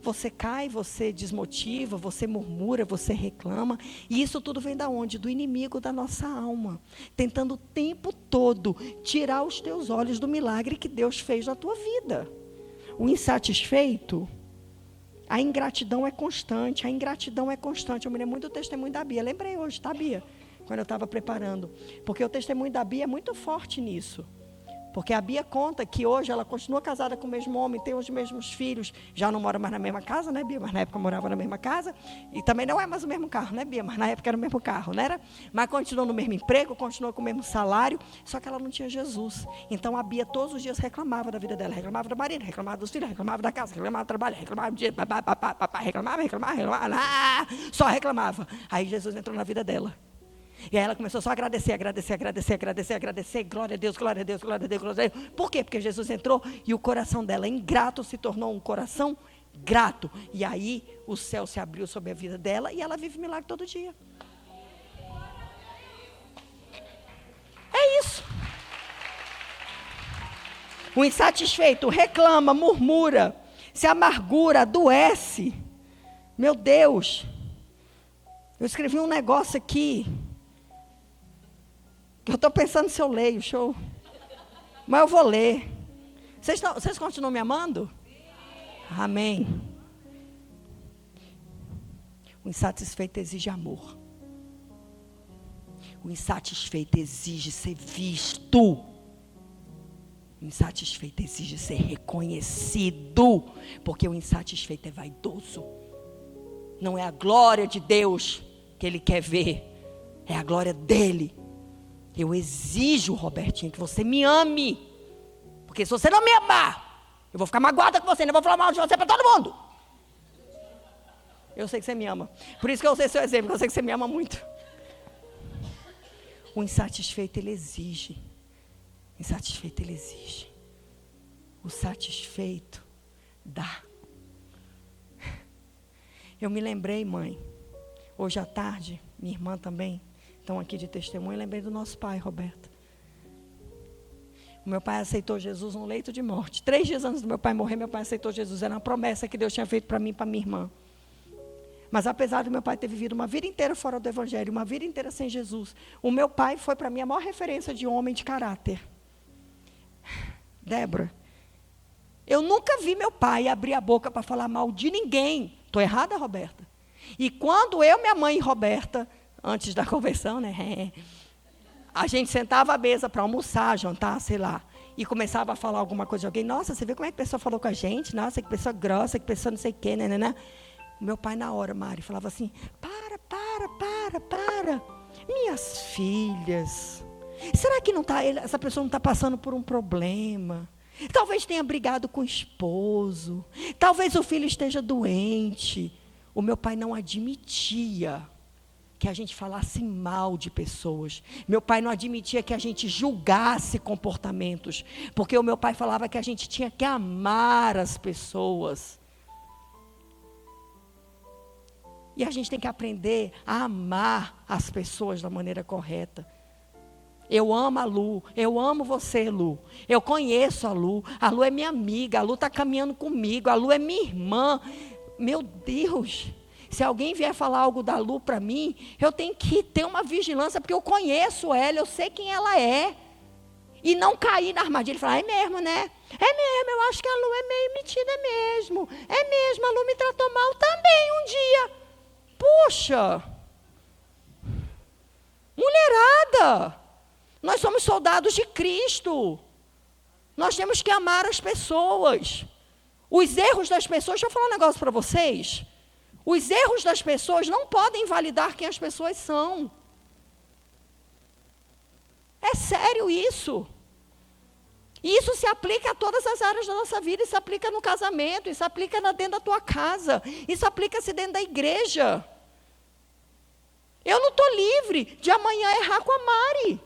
Speaker 3: Você cai, você desmotiva, você murmura, você reclama. E isso tudo vem da onde? Do inimigo da nossa alma. Tentando o tempo todo tirar os teus olhos do milagre que Deus fez na tua vida. O insatisfeito, a ingratidão é constante. Eu me lembro muito do testemunho da Bia. Lembrei hoje, tá, Bia? Quando eu estava preparando. Porque o testemunho da Bia é muito forte nisso. Porque a Bia conta que hoje ela continua casada com o mesmo homem, tem os mesmos filhos, já não mora mais na mesma casa, né, Bia? Mas na época morava na mesma casa. E também não é mais o mesmo carro, né, Bia? Mas na época era o mesmo carro, não era? Mas continuou no mesmo emprego, continuou com o mesmo salário, só que ela não tinha Jesus. Então a Bia todos os dias reclamava da vida dela, reclamava do marido, reclamava dos filhos, reclamava da casa, reclamava do trabalho, reclamava do dinheiro, reclamava, só reclamava. Aí Jesus entrou na vida dela. E aí ela começou só a agradecer. Glória a Deus. Por quê? Porque Jesus entrou e o coração dela ingrato se tornou um coração grato. E aí o céu se abriu sobre a vida dela e ela vive milagre todo dia. É isso. O insatisfeito reclama, murmura, se amargura, adoece. Meu Deus. Eu escrevi um negócio aqui. Eu estou pensando se eu leio, show. Mas eu vou ler. Vocês continuam me amando? Amém. O insatisfeito exige amor. O insatisfeito exige ser visto. O insatisfeito exige ser reconhecido. Porque o insatisfeito é vaidoso. Não é a glória de Deus que ele quer ver. É a glória dele. Eu exijo, Robertinho, que você me ame. Porque se você não me amar, eu vou ficar magoada com você. Não vou falar mal de você para todo mundo. Eu sei que você me ama. Por isso que eu usei seu exemplo, porque eu sei que você me ama muito. O insatisfeito, ele exige. O insatisfeito, ele exige. O satisfeito dá. Eu me lembrei, mãe, hoje à tarde, minha irmã também, estão aqui de testemunho, lembrei do nosso pai, Roberto. O meu pai aceitou Jesus no leito de morte. 3 dias antes do meu pai morrer, meu pai aceitou Jesus. Era uma promessa que Deus tinha feito para mim e para minha irmã. Mas apesar do meu pai ter vivido uma vida inteira fora do Evangelho, uma vida inteira sem Jesus, o meu pai foi para mim a maior referência de homem de caráter. Débora, eu nunca vi meu pai abrir a boca para falar mal de ninguém. Estou errada, Roberta? E quando eu, minha mãe e Roberta, antes da conversão, né? A gente sentava à mesa para almoçar, jantar, sei lá. E começava a falar alguma coisa de alguém. Nossa, você vê como é que a pessoa falou com a gente? Nossa, que pessoa grossa, que pessoa não sei o quê, né? Meu pai, na hora, Mari, falava assim: para. Minhas filhas, será que não tá, essa pessoa não está passando por um problema? Talvez tenha brigado com o esposo. Talvez o filho esteja doente. O meu pai não admitia que a gente falasse mal de pessoas. Meu pai não admitia que a gente julgasse comportamentos. Porque o meu pai falava que a gente tinha que amar as pessoas. E a gente tem que aprender a amar as pessoas da maneira correta. Eu amo a Lu, eu amo você, Lu. Eu conheço a Lu é minha amiga, a Lu está caminhando comigo, a Lu é minha irmã. Meu Deus, se alguém vier falar algo da Lu para mim, eu tenho que ter uma vigilância, porque eu conheço ela, eu sei quem ela é. E não cair na armadilha e falar: é mesmo, né? É mesmo, eu acho que a Lu é meio metida mesmo. É mesmo, a Lu me tratou mal também um dia. Puxa, mulherada, nós somos soldados de Cristo. Nós temos que amar as pessoas. Os erros das pessoas, deixa eu falar um negócio para vocês. Os erros das pessoas não podem invalidar quem as pessoas são. É sério isso. E isso se aplica a todas as áreas da nossa vida. Isso se aplica no casamento, isso se aplica dentro da tua casa, isso aplica-se dentro da igreja. Eu não estou livre de amanhã errar com a Mari.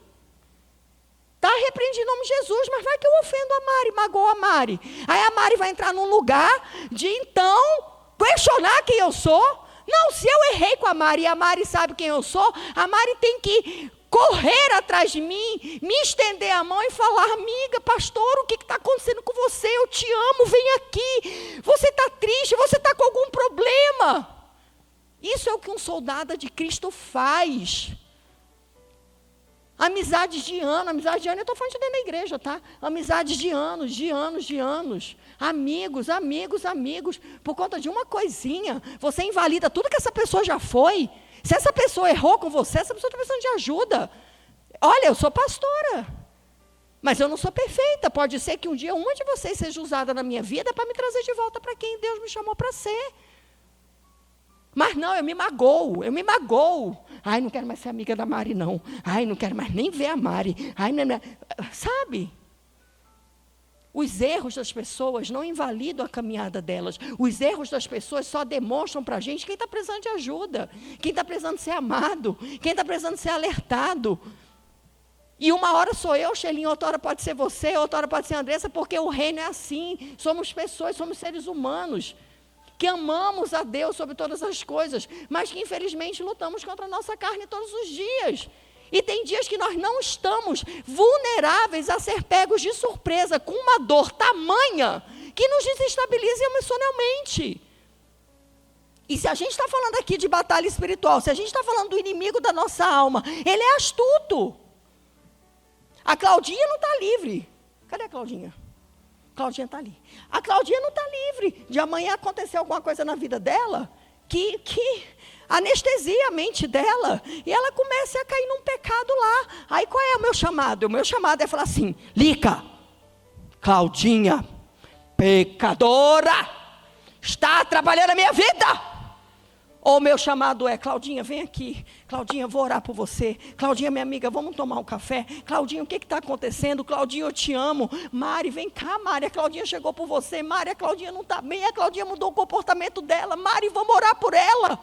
Speaker 3: Está repreendido em nome de Jesus, mas vai que eu ofendo a Mari, magoo a Mari. Aí a Mari vai entrar num lugar de então questionar quem eu sou. Não, se eu errei com a Mari e a Mari sabe quem eu sou, a Mari tem que correr atrás de mim, me estender a mão e falar: amiga, pastor, o que está acontecendo com você? Eu te amo, vem aqui. Você está triste, você está com algum problema. Isso é o que um soldado de Cristo faz. Amizades de anos, eu estou falando de dentro da igreja, tá? Amizades de anos. Amigos. Por conta de uma coisinha, você invalida tudo que essa pessoa já foi. Se essa pessoa errou com você, essa pessoa está precisando de ajuda. Olha, eu sou pastora, mas eu não sou perfeita. Pode ser que um dia uma de vocês seja usada na minha vida para me trazer de volta para quem Deus me chamou para ser. Mas não, eu me magoo. Ai, não quero mais ser amiga da Mari, não. Ai, não quero mais nem ver a Mari. Ai, não. Sabe? Os erros das pessoas não invalidam a caminhada delas. Os erros das pessoas só demonstram para a gente quem está precisando de ajuda, quem está precisando ser amado, quem está precisando ser alertado. E uma hora sou eu, Xelinho, outra hora pode ser você, outra hora pode ser a Andressa, porque o reino é assim. Somos pessoas, somos seres humanos, que amamos a Deus sobre todas as coisas, mas que infelizmente lutamos contra a nossa carne todos os dias. E tem dias que nós não estamos vulneráveis a ser pegos de surpresa com uma dor tamanha que nos desestabiliza emocionalmente. E se a gente está falando aqui de batalha espiritual, se a gente está falando do inimigo da nossa alma, ele é astuto. A Claudinha não está livre. Cadê a Claudinha? Claudinha está ali. A Claudinha não está livre de amanhã acontecer alguma coisa na vida dela que anestesia a mente dela, e ela começa a cair num pecado lá. Aí qual é o meu chamado? O meu chamado é falar assim: Lica, Claudinha, pecadora, está atrapalhando a minha vida. Ou o meu chamado é: Claudinha, vem aqui. Claudinha, vou orar por você. Claudinha, minha amiga, vamos tomar um café. Claudinha, o que está acontecendo? Claudinha, eu te amo. Mari, vem cá, Mari. A Claudinha chegou por você. Mari, a Claudinha não está bem. A Claudinha mudou o comportamento dela. Mari, vamos orar por ela.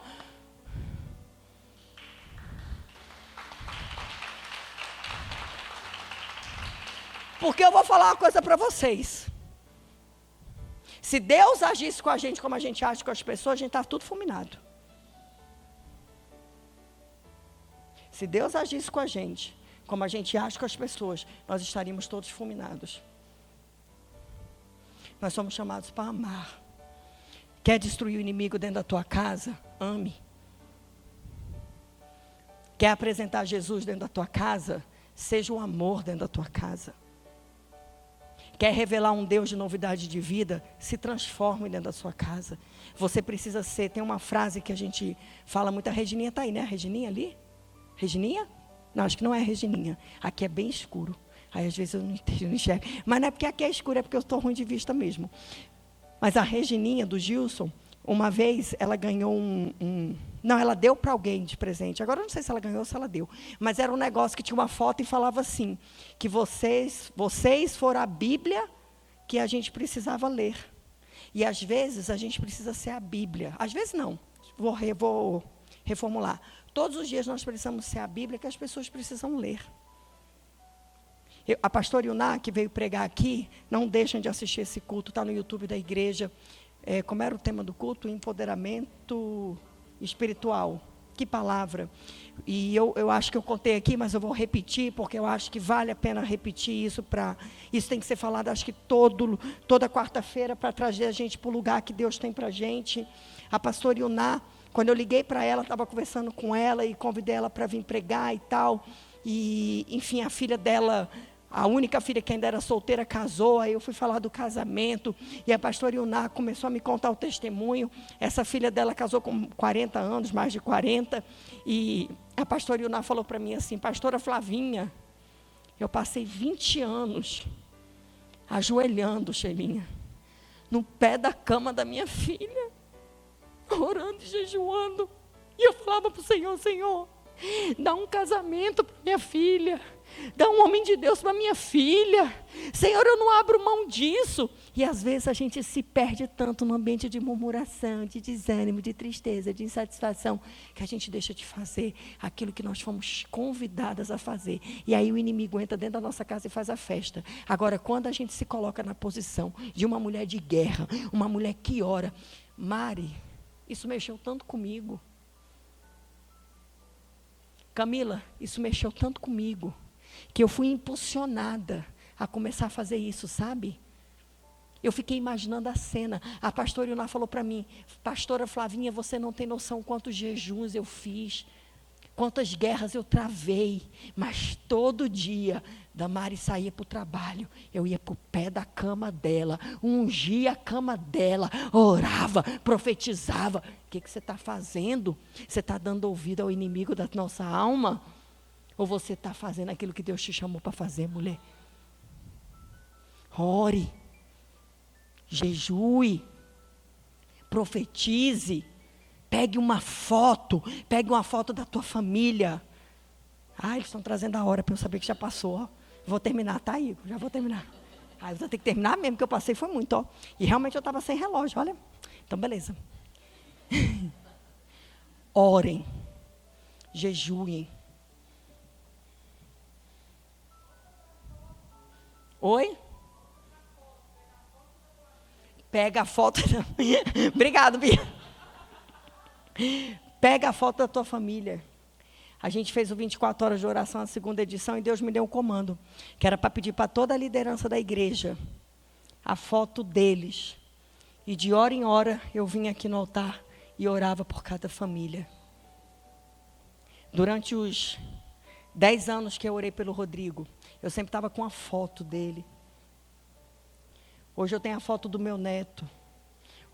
Speaker 3: Porque eu vou falar uma coisa para vocês. Se Deus agisse com a gente como a gente age com as pessoas, a gente está tudo fulminado. Se Deus agisse com a gente como a gente age com as pessoas, nós estaríamos todos fulminados. Nós somos chamados para amar. Quer destruir o inimigo dentro da tua casa? Ame. Quer apresentar Jesus dentro da tua casa? Seja o amor dentro da tua casa. Quer revelar um Deus de novidade de vida? Se transforme dentro da sua casa. Você precisa ser, tem uma frase que a gente fala muito, a Regininha está aí, né? A Regininha ali? Regininha? Não, acho que não é a Regininha. Aqui é bem escuro. Aí às vezes eu não enxergo. Mas não é porque aqui é escuro, é porque eu estou ruim de vista mesmo. Mas a Regininha do Gilson, uma vez ela ganhou não, ela deu para alguém de presente. Agora eu não sei se ela ganhou ou se ela deu. Mas era um negócio que tinha uma foto e falava assim, que vocês foram a Bíblia que a gente precisava ler. E às vezes a gente precisa ser a Bíblia. Às vezes não. Vou reformular. Todos os dias nós precisamos ser a Bíblia que as pessoas precisam ler. A pastora Yuná, que veio pregar aqui, não deixem de assistir esse culto, está no YouTube da igreja. Como era o tema do culto? Empoderamento espiritual. Que palavra. E eu acho que eu contei aqui, mas eu vou repetir, porque eu acho que vale a pena repetir isso. Isso tem que ser falado, acho que toda quarta-feira, para trazer a gente para o lugar que Deus tem para a gente. A pastora Yuná, quando eu liguei para ela, estava conversando com ela e convidei ela para vir pregar e tal. E, enfim, a filha dela, a única filha que ainda era solteira, casou. Aí eu fui falar do casamento. E a pastora Yuná começou a me contar o testemunho. Essa filha dela casou com 40 anos, mais de 40. E a pastora Yuná falou para mim assim: pastora Flavinha, eu passei 20 anos ajoelhando, Sheilinha, no pé da cama da minha filha, orando e jejuando. E eu falava para o Senhor: Senhor, dá um casamento para minha filha, dá um homem de Deus para minha filha. Senhor, eu não abro mão disso. E às vezes a gente se perde tanto no ambiente de murmuração, de desânimo, de tristeza, de insatisfação, que a gente deixa de fazer aquilo que nós fomos convidadas a fazer. E aí o inimigo entra dentro da nossa casa e faz a festa. Agora, quando a gente se coloca na posição de uma mulher de guerra, uma mulher que ora, Mari, isso mexeu tanto comigo. Camila, isso mexeu tanto comigo, que eu fui impulsionada a começar a fazer isso, sabe? Eu fiquei imaginando a cena. A pastora Yuná falou para mim: pastora Flavinha, você não tem noção quantos jejuns eu fiz, quantas guerras eu travei, mas todo dia, da Mari saía para o trabalho, eu ia para o pé da cama dela, ungia a cama dela, orava, profetizava. O que você está fazendo? Você está dando ouvido ao inimigo da nossa alma? Ou você está fazendo aquilo que Deus te chamou para fazer, mulher? Ore, jejue, profetize, pegue uma foto da tua família. Eles estão trazendo a hora para eu saber que já passou, ó. Vou terminar, tá, Igor? Já vou terminar. Eu vou ter que terminar mesmo, que eu passei foi muito, ó. E realmente eu estava sem relógio, olha. Então, beleza. Orem, jejuem. Oi? Pega a foto. Obrigado, Bia. Pega a foto da tua família. A gente fez o 24 horas de oração, a segunda edição, e Deus me deu um comando, que era para pedir para toda a liderança da igreja a foto deles. E de hora em hora eu vinha aqui no altar e orava por cada família. Durante os 10 anos que eu orei pelo Rodrigo, eu sempre estava com a foto dele. Hoje eu tenho a foto do meu neto.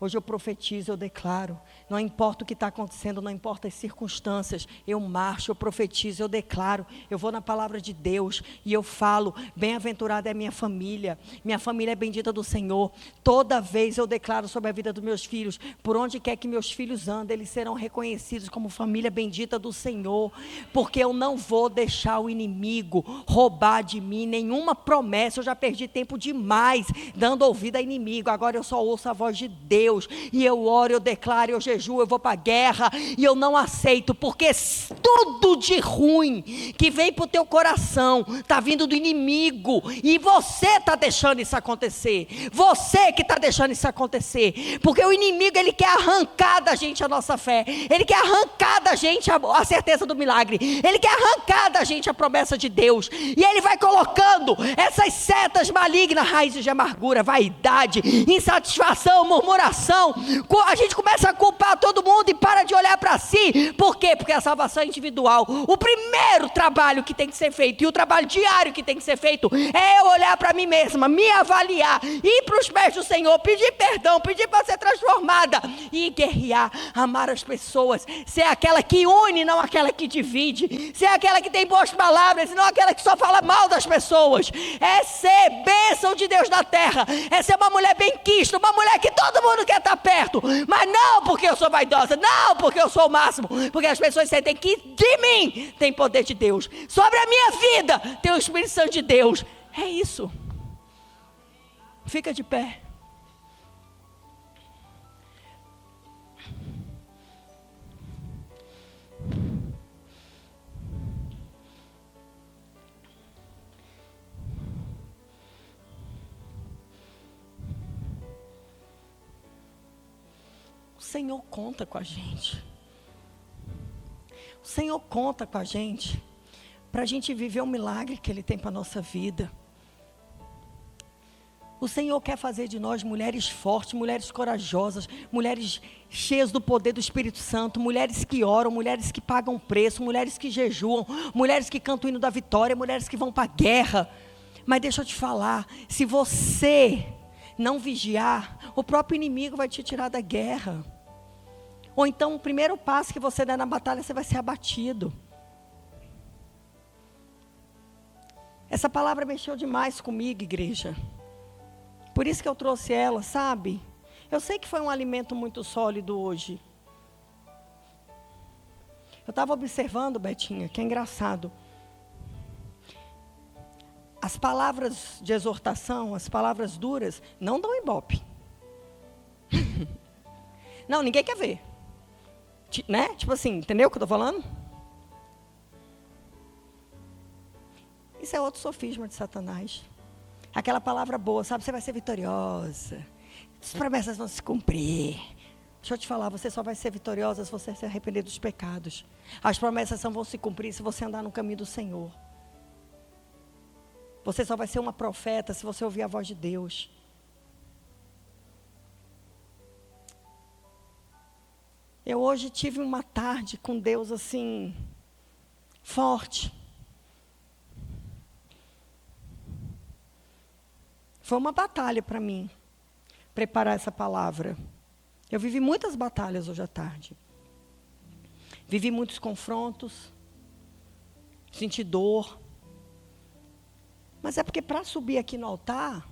Speaker 3: Hoje eu profetizo, eu declaro. Não importa o que está acontecendo, não importa as circunstâncias. Eu marcho, eu profetizo, eu declaro. Eu vou na palavra de Deus e eu falo, bem-aventurada é a minha família. Minha família é bendita do Senhor. Toda vez eu declaro sobre a vida dos meus filhos. Por onde quer que meus filhos andem, eles serão reconhecidos como família bendita do Senhor. Porque eu não vou deixar o inimigo roubar de mim nenhuma promessa. Eu já perdi tempo demais dando ouvido a inimigo. Agora eu só ouço a voz de Deus. E eu oro, eu declaro, eu jejuo, eu vou para a guerra. E eu não aceito, porque tudo de ruim que vem para o teu coração está vindo do inimigo. E você está deixando isso acontecer. Você que está deixando isso acontecer. Porque o inimigo, ele quer arrancar da gente a nossa fé. Ele quer arrancar da gente a certeza do milagre. Ele quer arrancar da gente a promessa de Deus. E ele vai colocando essas setas malignas, raízes de amargura, vaidade, insatisfação, murmuração. A gente começa a culpar todo mundo e para de olhar para si. Por quê? Porque a salvação é individual. O primeiro trabalho que tem que ser feito, e o trabalho diário que tem que ser feito, é eu olhar para mim mesma, me avaliar, ir para os pés do Senhor, pedir perdão, pedir para ser transformada e guerrear, amar as pessoas, ser aquela que une, não aquela que divide, ser aquela que tem boas palavras e não aquela que só fala mal das pessoas. É ser bênção de Deus na terra, é ser uma mulher benquista, uma mulher que todo mundo quer estar perto, mas não porque eu sou vaidosa, não porque eu sou o máximo, porque as pessoas sentem que de mim tem poder de Deus, sobre a minha vida tem o Espírito Santo de Deus. É isso. Fica de pé. O Senhor conta com a gente. O Senhor conta com a gente para a gente viver o milagre que Ele tem para a nossa vida. O Senhor quer fazer de nós mulheres fortes, mulheres corajosas, mulheres cheias do poder do Espírito Santo, mulheres que oram, mulheres que pagam preço, mulheres que jejuam, mulheres que cantam o hino da vitória, mulheres que vão para a guerra. Mas deixa eu te falar, se você não vigiar, o próprio inimigo vai te tirar da guerra. Ou então o primeiro passo que você der na batalha, você vai ser abatido. Essa palavra mexeu demais comigo, igreja. Por isso que eu trouxe ela, sabe? Eu sei que foi um alimento muito sólido hoje. Eu estava observando, Betinha, que é engraçado. As palavras de exortação, as palavras duras, não dão ibope. Não, ninguém quer ver. Né? Tipo assim, entendeu o que eu estou falando? Isso é outro sofisma de Satanás. Aquela palavra boa, sabe? Você vai ser vitoriosa. As promessas vão se cumprir. Deixa eu te falar, você só vai ser vitoriosa se você se arrepender dos pecados. As promessas só vão se cumprir se você andar no caminho do Senhor. Você só vai ser uma profeta se você ouvir a voz de Deus. Eu hoje tive uma tarde com Deus assim, forte. Foi uma batalha para mim, preparar essa palavra. Eu vivi muitas batalhas hoje à tarde. Vivi muitos confrontos, senti dor. Mas é porque para subir aqui no altar,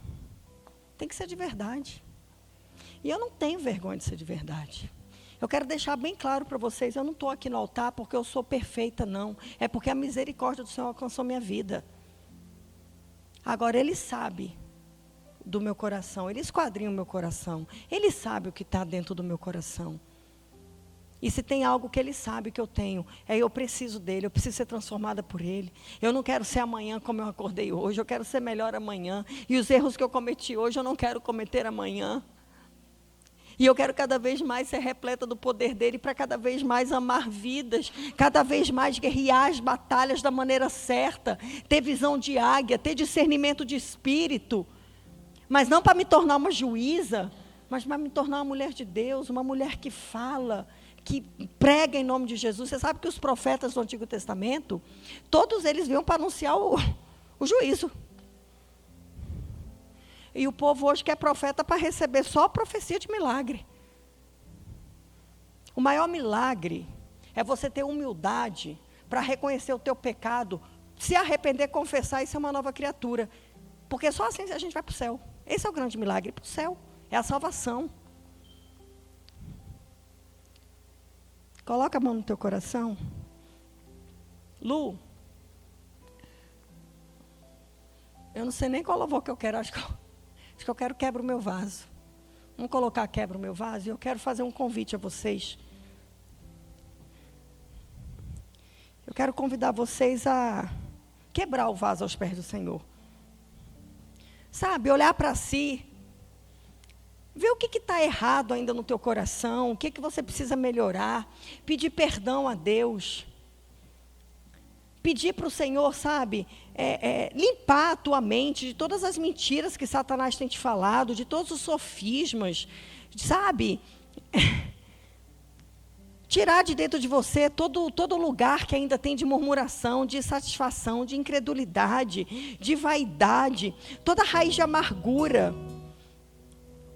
Speaker 3: tem que ser de verdade. E eu não tenho vergonha de ser de verdade. Eu quero deixar bem claro para vocês, eu não estou aqui no altar porque eu sou perfeita, não. É porque a misericórdia do Senhor alcançou minha vida. Agora, Ele sabe do meu coração, Ele esquadrinha o meu coração. Ele sabe o que está dentro do meu coração. E se tem algo que Ele sabe que eu tenho, eu preciso dEle, eu preciso ser transformada por Ele. Eu não quero ser amanhã como eu acordei hoje, eu quero ser melhor amanhã. E os erros que eu cometi hoje, eu não quero cometer amanhã. E eu quero cada vez mais ser repleta do poder dEle, para cada vez mais amar vidas, cada vez mais guerrear as batalhas da maneira certa, ter visão de águia, ter discernimento de espírito, mas não para me tornar uma juíza, mas para me tornar uma mulher de Deus, uma mulher que fala, que prega em nome de Jesus. Você sabe que os profetas do Antigo Testamento, todos eles vinham para anunciar o juízo. E o povo hoje quer profeta para receber só profecia de milagre. O maior milagre é você ter humildade para reconhecer o teu pecado, se arrepender, confessar e ser uma nova criatura. Porque só assim a gente vai para o céu. Esse é o grande milagre, para o céu. É a salvação. Coloca a mão no teu coração. Lu, eu não sei nem qual louvor que eu quero. Acho que eu quero Quebra o Meu Vaso. Vamos colocar Quebra o Meu Vaso. E eu quero fazer um convite a vocês. Eu quero convidar vocês a quebrar o vaso aos pés do Senhor. Sabe, olhar para si. Ver o que está errado ainda no teu coração. O que você precisa melhorar. Pedir perdão a Deus. Pedir para o Senhor, sabe, limpar a tua mente de todas as mentiras que Satanás tem te falado, de todos os sofismas, sabe, tirar de dentro de você todo lugar que ainda tem de murmuração, de insatisfação, de incredulidade, de vaidade, toda raiz de amargura.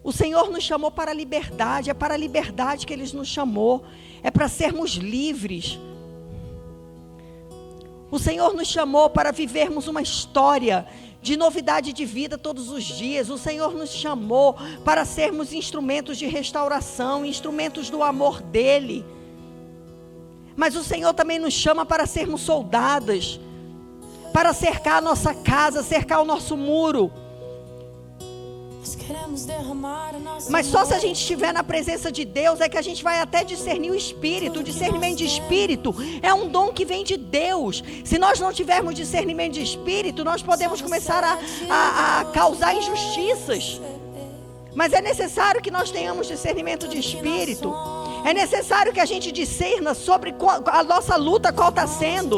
Speaker 3: O Senhor nos chamou para a liberdade, é para a liberdade que Ele nos chamou, é para sermos livres. O Senhor nos chamou para vivermos uma história de novidade de vida todos os dias. O Senhor nos chamou para sermos instrumentos de restauração, instrumentos do amor dEle. Mas o Senhor também nos chama para sermos soldadas, para cercar a nossa casa, cercar o nosso muro. Mas só se a gente estiver na presença de Deus é que a gente vai até discernir o Espírito. O discernimento de Espírito é um dom que vem de Deus. Se nós não tivermos discernimento de Espírito, nós podemos começar a causar injustiças. Mas é necessário que nós tenhamos discernimento de Espírito. É necessário que a gente discerna sobre a nossa luta, qual está sendo.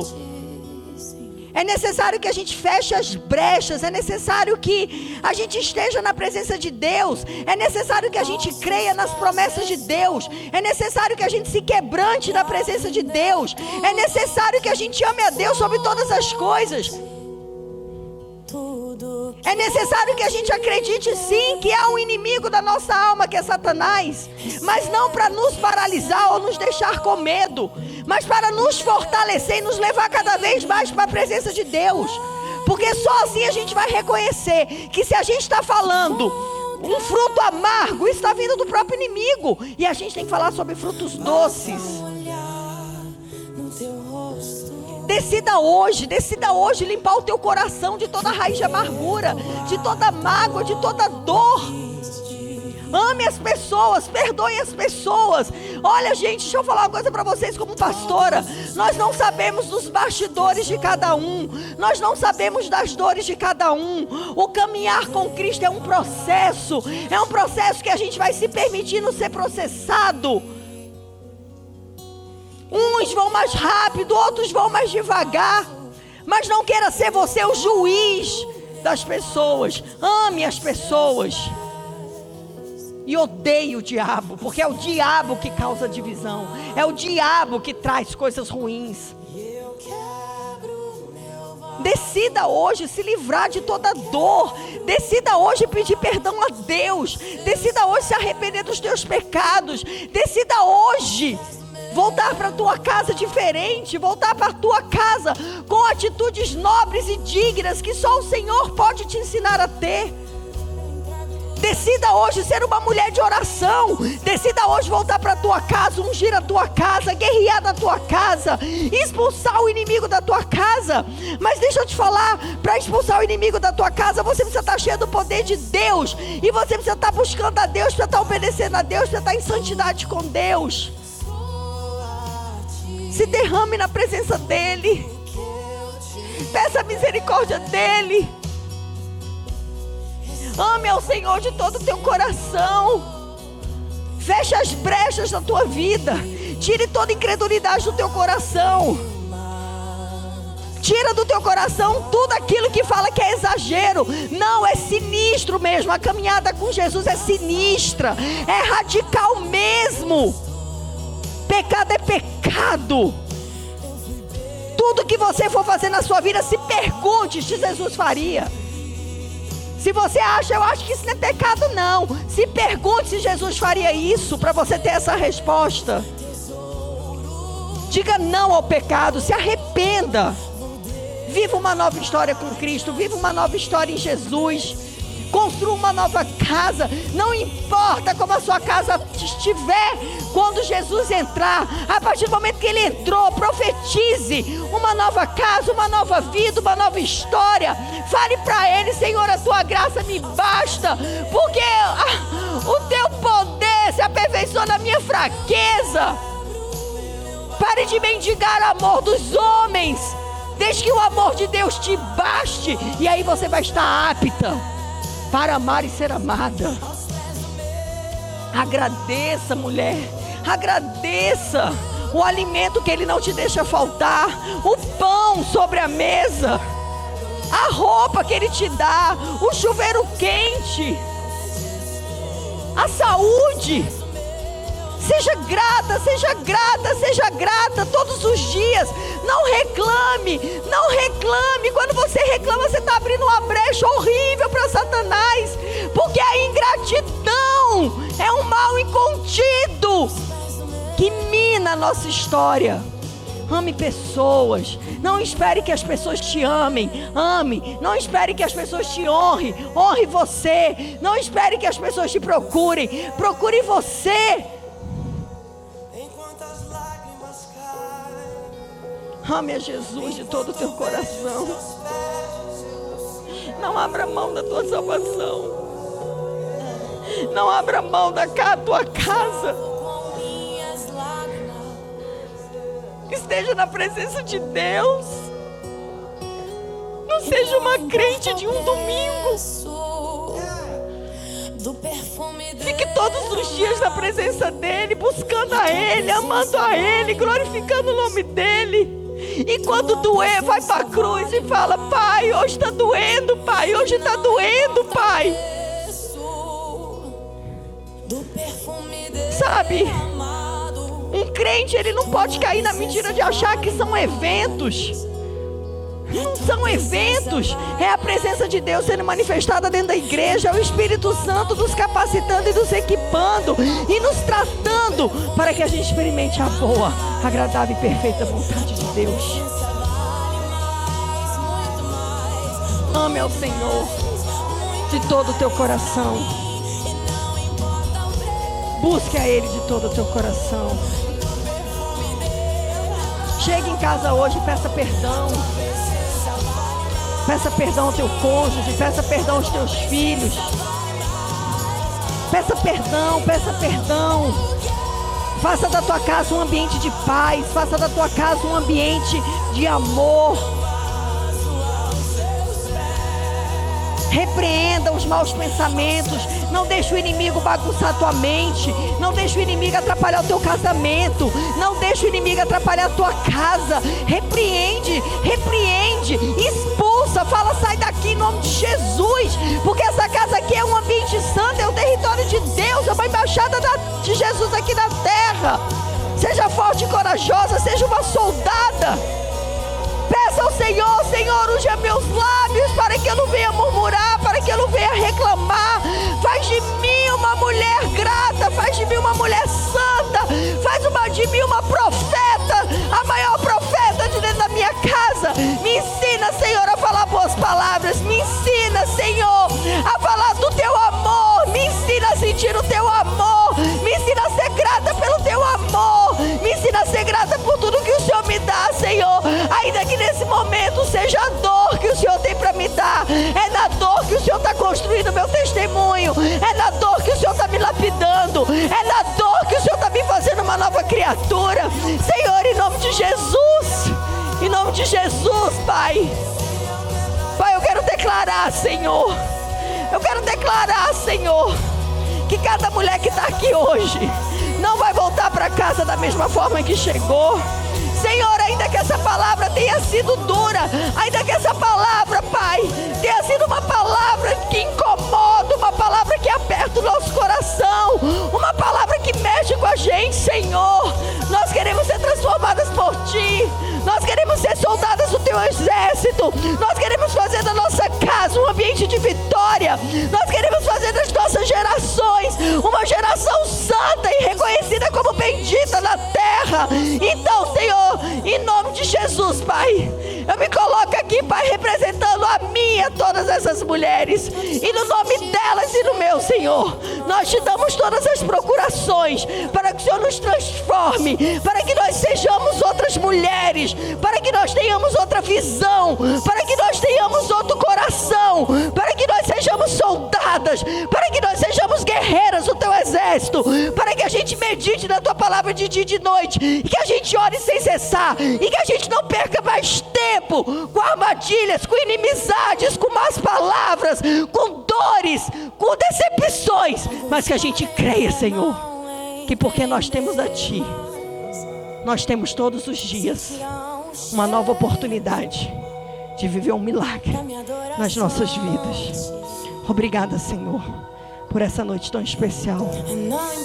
Speaker 3: É necessário que a gente feche as brechas. É necessário que a gente esteja na presença de Deus. É necessário que a gente creia nas promessas de Deus. É necessário que a gente se quebrante na presença de Deus. É necessário que a gente ame a Deus sobre todas as coisas. É necessário que a gente acredite sim que há um inimigo da nossa alma, que é Satanás. Mas não para nos paralisar ou nos deixar com medo, mas para nos fortalecer e nos levar cada vez mais para a presença de Deus. Porque só assim a gente vai reconhecer que se a gente está falando um fruto amargo, isso está vindo do próprio inimigo. E a gente tem que falar sobre frutos doces. Decida hoje limpar o teu coração de toda raiz de amargura, de toda mágoa, de toda dor. Ame as pessoas, perdoe as pessoas. Olha, gente, deixa eu falar uma coisa para vocês como pastora. Nós não sabemos dos bastidores de cada um. Nós não sabemos das dores de cada um. O caminhar com Cristo é um processo. É um processo que a gente vai se permitindo ser processado. Uns vão mais rápido, outros vão mais devagar. Mas não queira ser você o juiz das pessoas. Ame as pessoas. E odeie o diabo, porque é o diabo que causa divisão. É o diabo que traz coisas ruins. Decida hoje se livrar de toda dor. Decida hoje pedir perdão a Deus. Decida hoje se arrepender dos teus pecados. Decida hoje voltar para a tua casa diferente. Voltar para a tua casa com atitudes nobres e dignas que só o Senhor pode te ensinar a ter. Decida hoje ser uma mulher de oração. Decida hoje voltar para a tua casa, ungir a tua casa, guerrear na tua casa, expulsar o inimigo da tua casa. Mas deixa eu te falar, para expulsar o inimigo da tua casa, você precisa estar cheio do poder de Deus. E você precisa estar buscando a Deus, precisa estar obedecendo a Deus, precisa estar em santidade com Deus. Se derrame na presença dEle. Peça a misericórdia dEle. Ame ao Senhor de todo o teu coração. Feche as brechas da tua vida. Tire toda incredulidade do teu coração. Tira do teu coração tudo aquilo que fala que é exagero. Não, é sinistro mesmo. A caminhada com Jesus é sinistra. É radical mesmo. Pecado é pecado. Tudo que você for fazer na sua vida, se pergunte se Jesus faria. Se você acha, eu acho que isso não é pecado, não. Se pergunte se Jesus faria isso, para você ter essa resposta. Diga não ao pecado, se arrependa. Viva uma nova história com Cristo, viva uma nova história em Jesus. Construa uma nova casa. Não importa como a sua casa estiver, quando Jesus entrar, a partir do momento que Ele entrou, profetize uma nova casa, uma nova vida, uma nova história. Fale para Ele: Senhor, a tua graça me basta, porque o teu poder se aperfeiçoa na minha fraqueza. Pare de mendigar o amor dos homens. Deixe que o amor de Deus te baste, e aí você vai estar apta para amar e ser amada. Agradeça, mulher. Agradeça o alimento que Ele não te deixa faltar, o pão sobre a mesa, a roupa que Ele te dá, o chuveiro quente, a saúde. Seja grata, seja grata, seja grata todos os dias. Não reclame, não reclame. Quando você reclama, você está abrindo uma brecha horrível para Satanás. Porque a ingratidão é um mal incontido que mina a nossa história. Ame pessoas. Não espere que as pessoas te amem. Ame. Não espere que as pessoas te honrem. Honre você. Não espere que as pessoas te procurem. Procure você. Ame a Jesus de todo o teu coração. Não abra mão da tua salvação. Não abra mão da tua casa. Esteja na presença de Deus. Não seja uma crente de um domingo. Fique todos os dias na presença dEle, buscando a Ele, amando a Ele, glorificando o nome dEle. E quando doer, vai para a cruz e fala: Pai, hoje está doendo, Pai, hoje está doendo, Pai. Sabe, um crente, ele não pode cair na mentira de achar que são eventos. Não são eventos, é a presença de Deus sendo manifestada dentro da igreja, é o Espírito Santo nos capacitando e nos equipando e nos tratando para que a gente experimente a boa, agradável e perfeita vontade de Deus. Ame ao Senhor de todo o teu coração. Busque a Ele de todo o teu coração. Chegue em casa hoje e peça perdão. Peça perdão ao teu cônjuge, peça perdão aos teus filhos. Peça perdão, peça perdão. Faça da tua casa um ambiente de paz, faça da tua casa um ambiente de amor. Repreenda os maus pensamentos. Não deixe o inimigo bagunçar a tua mente. Não deixe o inimigo atrapalhar o teu casamento. Não deixe o inimigo atrapalhar a tua casa. Repreende, repreende, expulsa. Fala: sai daqui em nome de Jesus. Porque essa casa aqui é um ambiente santo, é o território de Deus, é uma embaixada de Jesus aqui na terra. Seja forte e corajosa, seja uma soldada. Peça ao Senhor: Senhor, unja meus lábios para que eu não venha murmurar, para que eu não venha reclamar. Faz de mim uma mulher grata, faz de mim uma mulher santa, faz de mim uma profeta, a maior profeta de dentro da minha casa. Me ensina, Senhor, a falar boas palavras. Me ensina, Senhor, a falar do teu amor. Me ensina a sentir o teu amor. Me ensina a ser grata pelo teu amor. Me ensina a ser grata por tudo que o Senhor me dá, Senhor. Ainda que nesse momento seja a dor que o Senhor tem para me dar. É na dor que o Senhor está construindo o meu testemunho. É na dor que o Senhor está me lapidando. É na dor que o Senhor está me fazendo uma nova criatura. Senhor, em nome de Jesus. Em nome de Jesus, Pai. Pai, eu quero declarar, Senhor. Eu quero declarar, Senhor, que cada mulher que está aqui hoje não vai voltar para casa da mesma forma que chegou. Senhor, ainda que essa palavra tenha sido dura, ainda que essa palavra, Pai, tenha sido uma palavra que incomoda, uma palavra que aperta o nosso coração, uma palavra que mexe com a gente, Senhor, nós queremos ser transformadas por Ti. Nós queremos ser soldadas do Teu exército. Nós queremos fazer da nossa casa um ambiente de vitória. Nós queremos fazer das nossas gerações uma geração santa e reconhecida como bendita na terra. terra. Então, Senhor, em nome de Jesus, Pai, eu me coloco aqui, Pai, representando a mim e a todas essas mulheres, e no nome delas e no meu, Senhor, nós te damos todas as procurações para que o Senhor nos transforme, para que nós sejamos outras mulheres, para que nós tenhamos outra visão, para que nós tenhamos outro coração, para que nós sejamos soldadas, para que nós sejamos guerreiras do teu exército, para que a gente medite na tua palavra de dia e de noite, e que a gente ore sem cessar, e que a gente não perca mais tempo com armadilhas, com inimizades, com más palavras, com dores, com decepções, mas que a gente creia, Senhor, que porque nós temos a Ti, nós temos todos os dias uma nova oportunidade de viver um milagre nas nossas vidas. Obrigada, Senhor, por essa noite tão especial.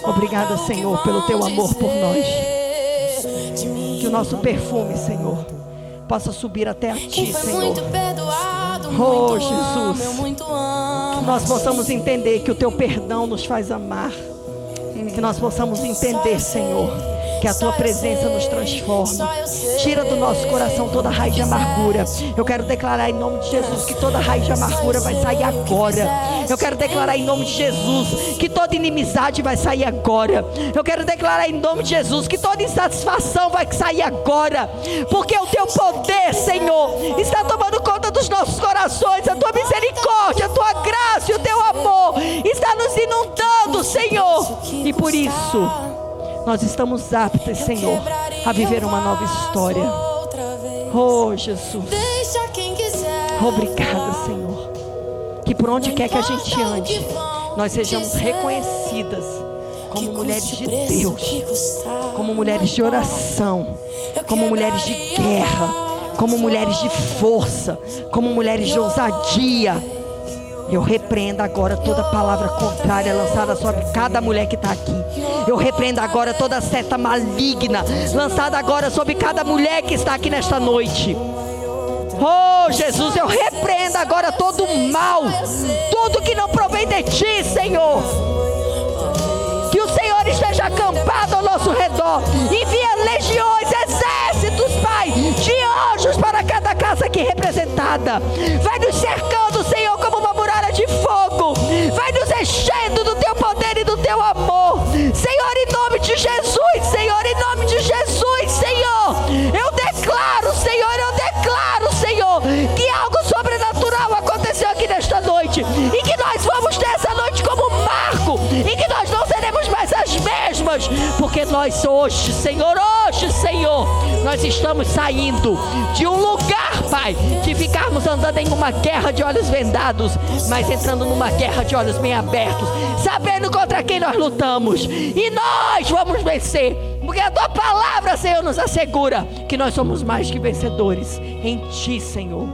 Speaker 3: Obrigada, Senhor, pelo teu amor por nós. Que o nosso perfume, Senhor, possa subir até a Ti, Senhor. Oh, Jesus, que nós possamos entender que o teu perdão nos faz amar. Que nós possamos entender, Senhor, que a tua presença nos transforma. Tira do nosso coração toda raiz de amargura. Eu quero declarar em nome de Jesus que toda raiz de amargura vai sair agora. Eu quero declarar em nome de Jesus que toda inimizade vai sair agora. Eu quero declarar em nome de Jesus que toda insatisfação vai sair agora, porque o teu poder, Senhor, está tomando conta dos nossos corações. A tua misericórdia, a tua graça e o teu amor está nos inundando, Senhor, e por isso nós estamos aptos, Senhor, a viver uma nova história. Oh, Jesus, obrigada, Senhor, que por onde quer que a gente ande, nós sejamos reconhecidas como mulheres de Deus, como mulheres de oração, como mulheres de guerra, como mulheres de força, como mulheres de ousadia. Eu repreendo agora toda palavra contrária lançada sobre cada mulher que está aqui. Eu repreendo agora toda seta maligna lançada agora sobre cada mulher que está aqui nesta noite. Oh, Jesus, eu repreendo agora todo o mal, tudo que não provém de Ti, Senhor. Que o Senhor esteja acampado ao nosso redor. Envia legiões, exércitos, Pai, de anjos para cada casa aqui representada. Vai nos cercando, Senhor, como uma muralha de fogo. Vai nos enchendo do Teu poder e do Teu amor. Senhor, em nome de Jesus, Senhor, em nome de Jesus, Senhor. Eu declaro, Senhor, que algo sobrenatural aconteceu aqui nesta noite. E que nós vamos ter essa noite como um marco. E que nós não seremos mais as mesmas. Porque nós hoje, Senhor, nós estamos saindo de um lugar, Pai, de ficarmos andando em uma guerra de olhos vendados, mas entrando numa guerra de olhos bem abertos, sabendo contra quem nós lutamos. E nós vamos vencer, porque a Tua palavra, Senhor, nos assegura que nós somos mais que vencedores em Ti, Senhor,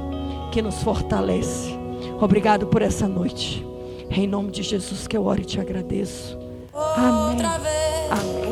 Speaker 3: que nos fortalece. Obrigado por essa noite. Em nome de Jesus que eu oro e te agradeço. Amém. Amém.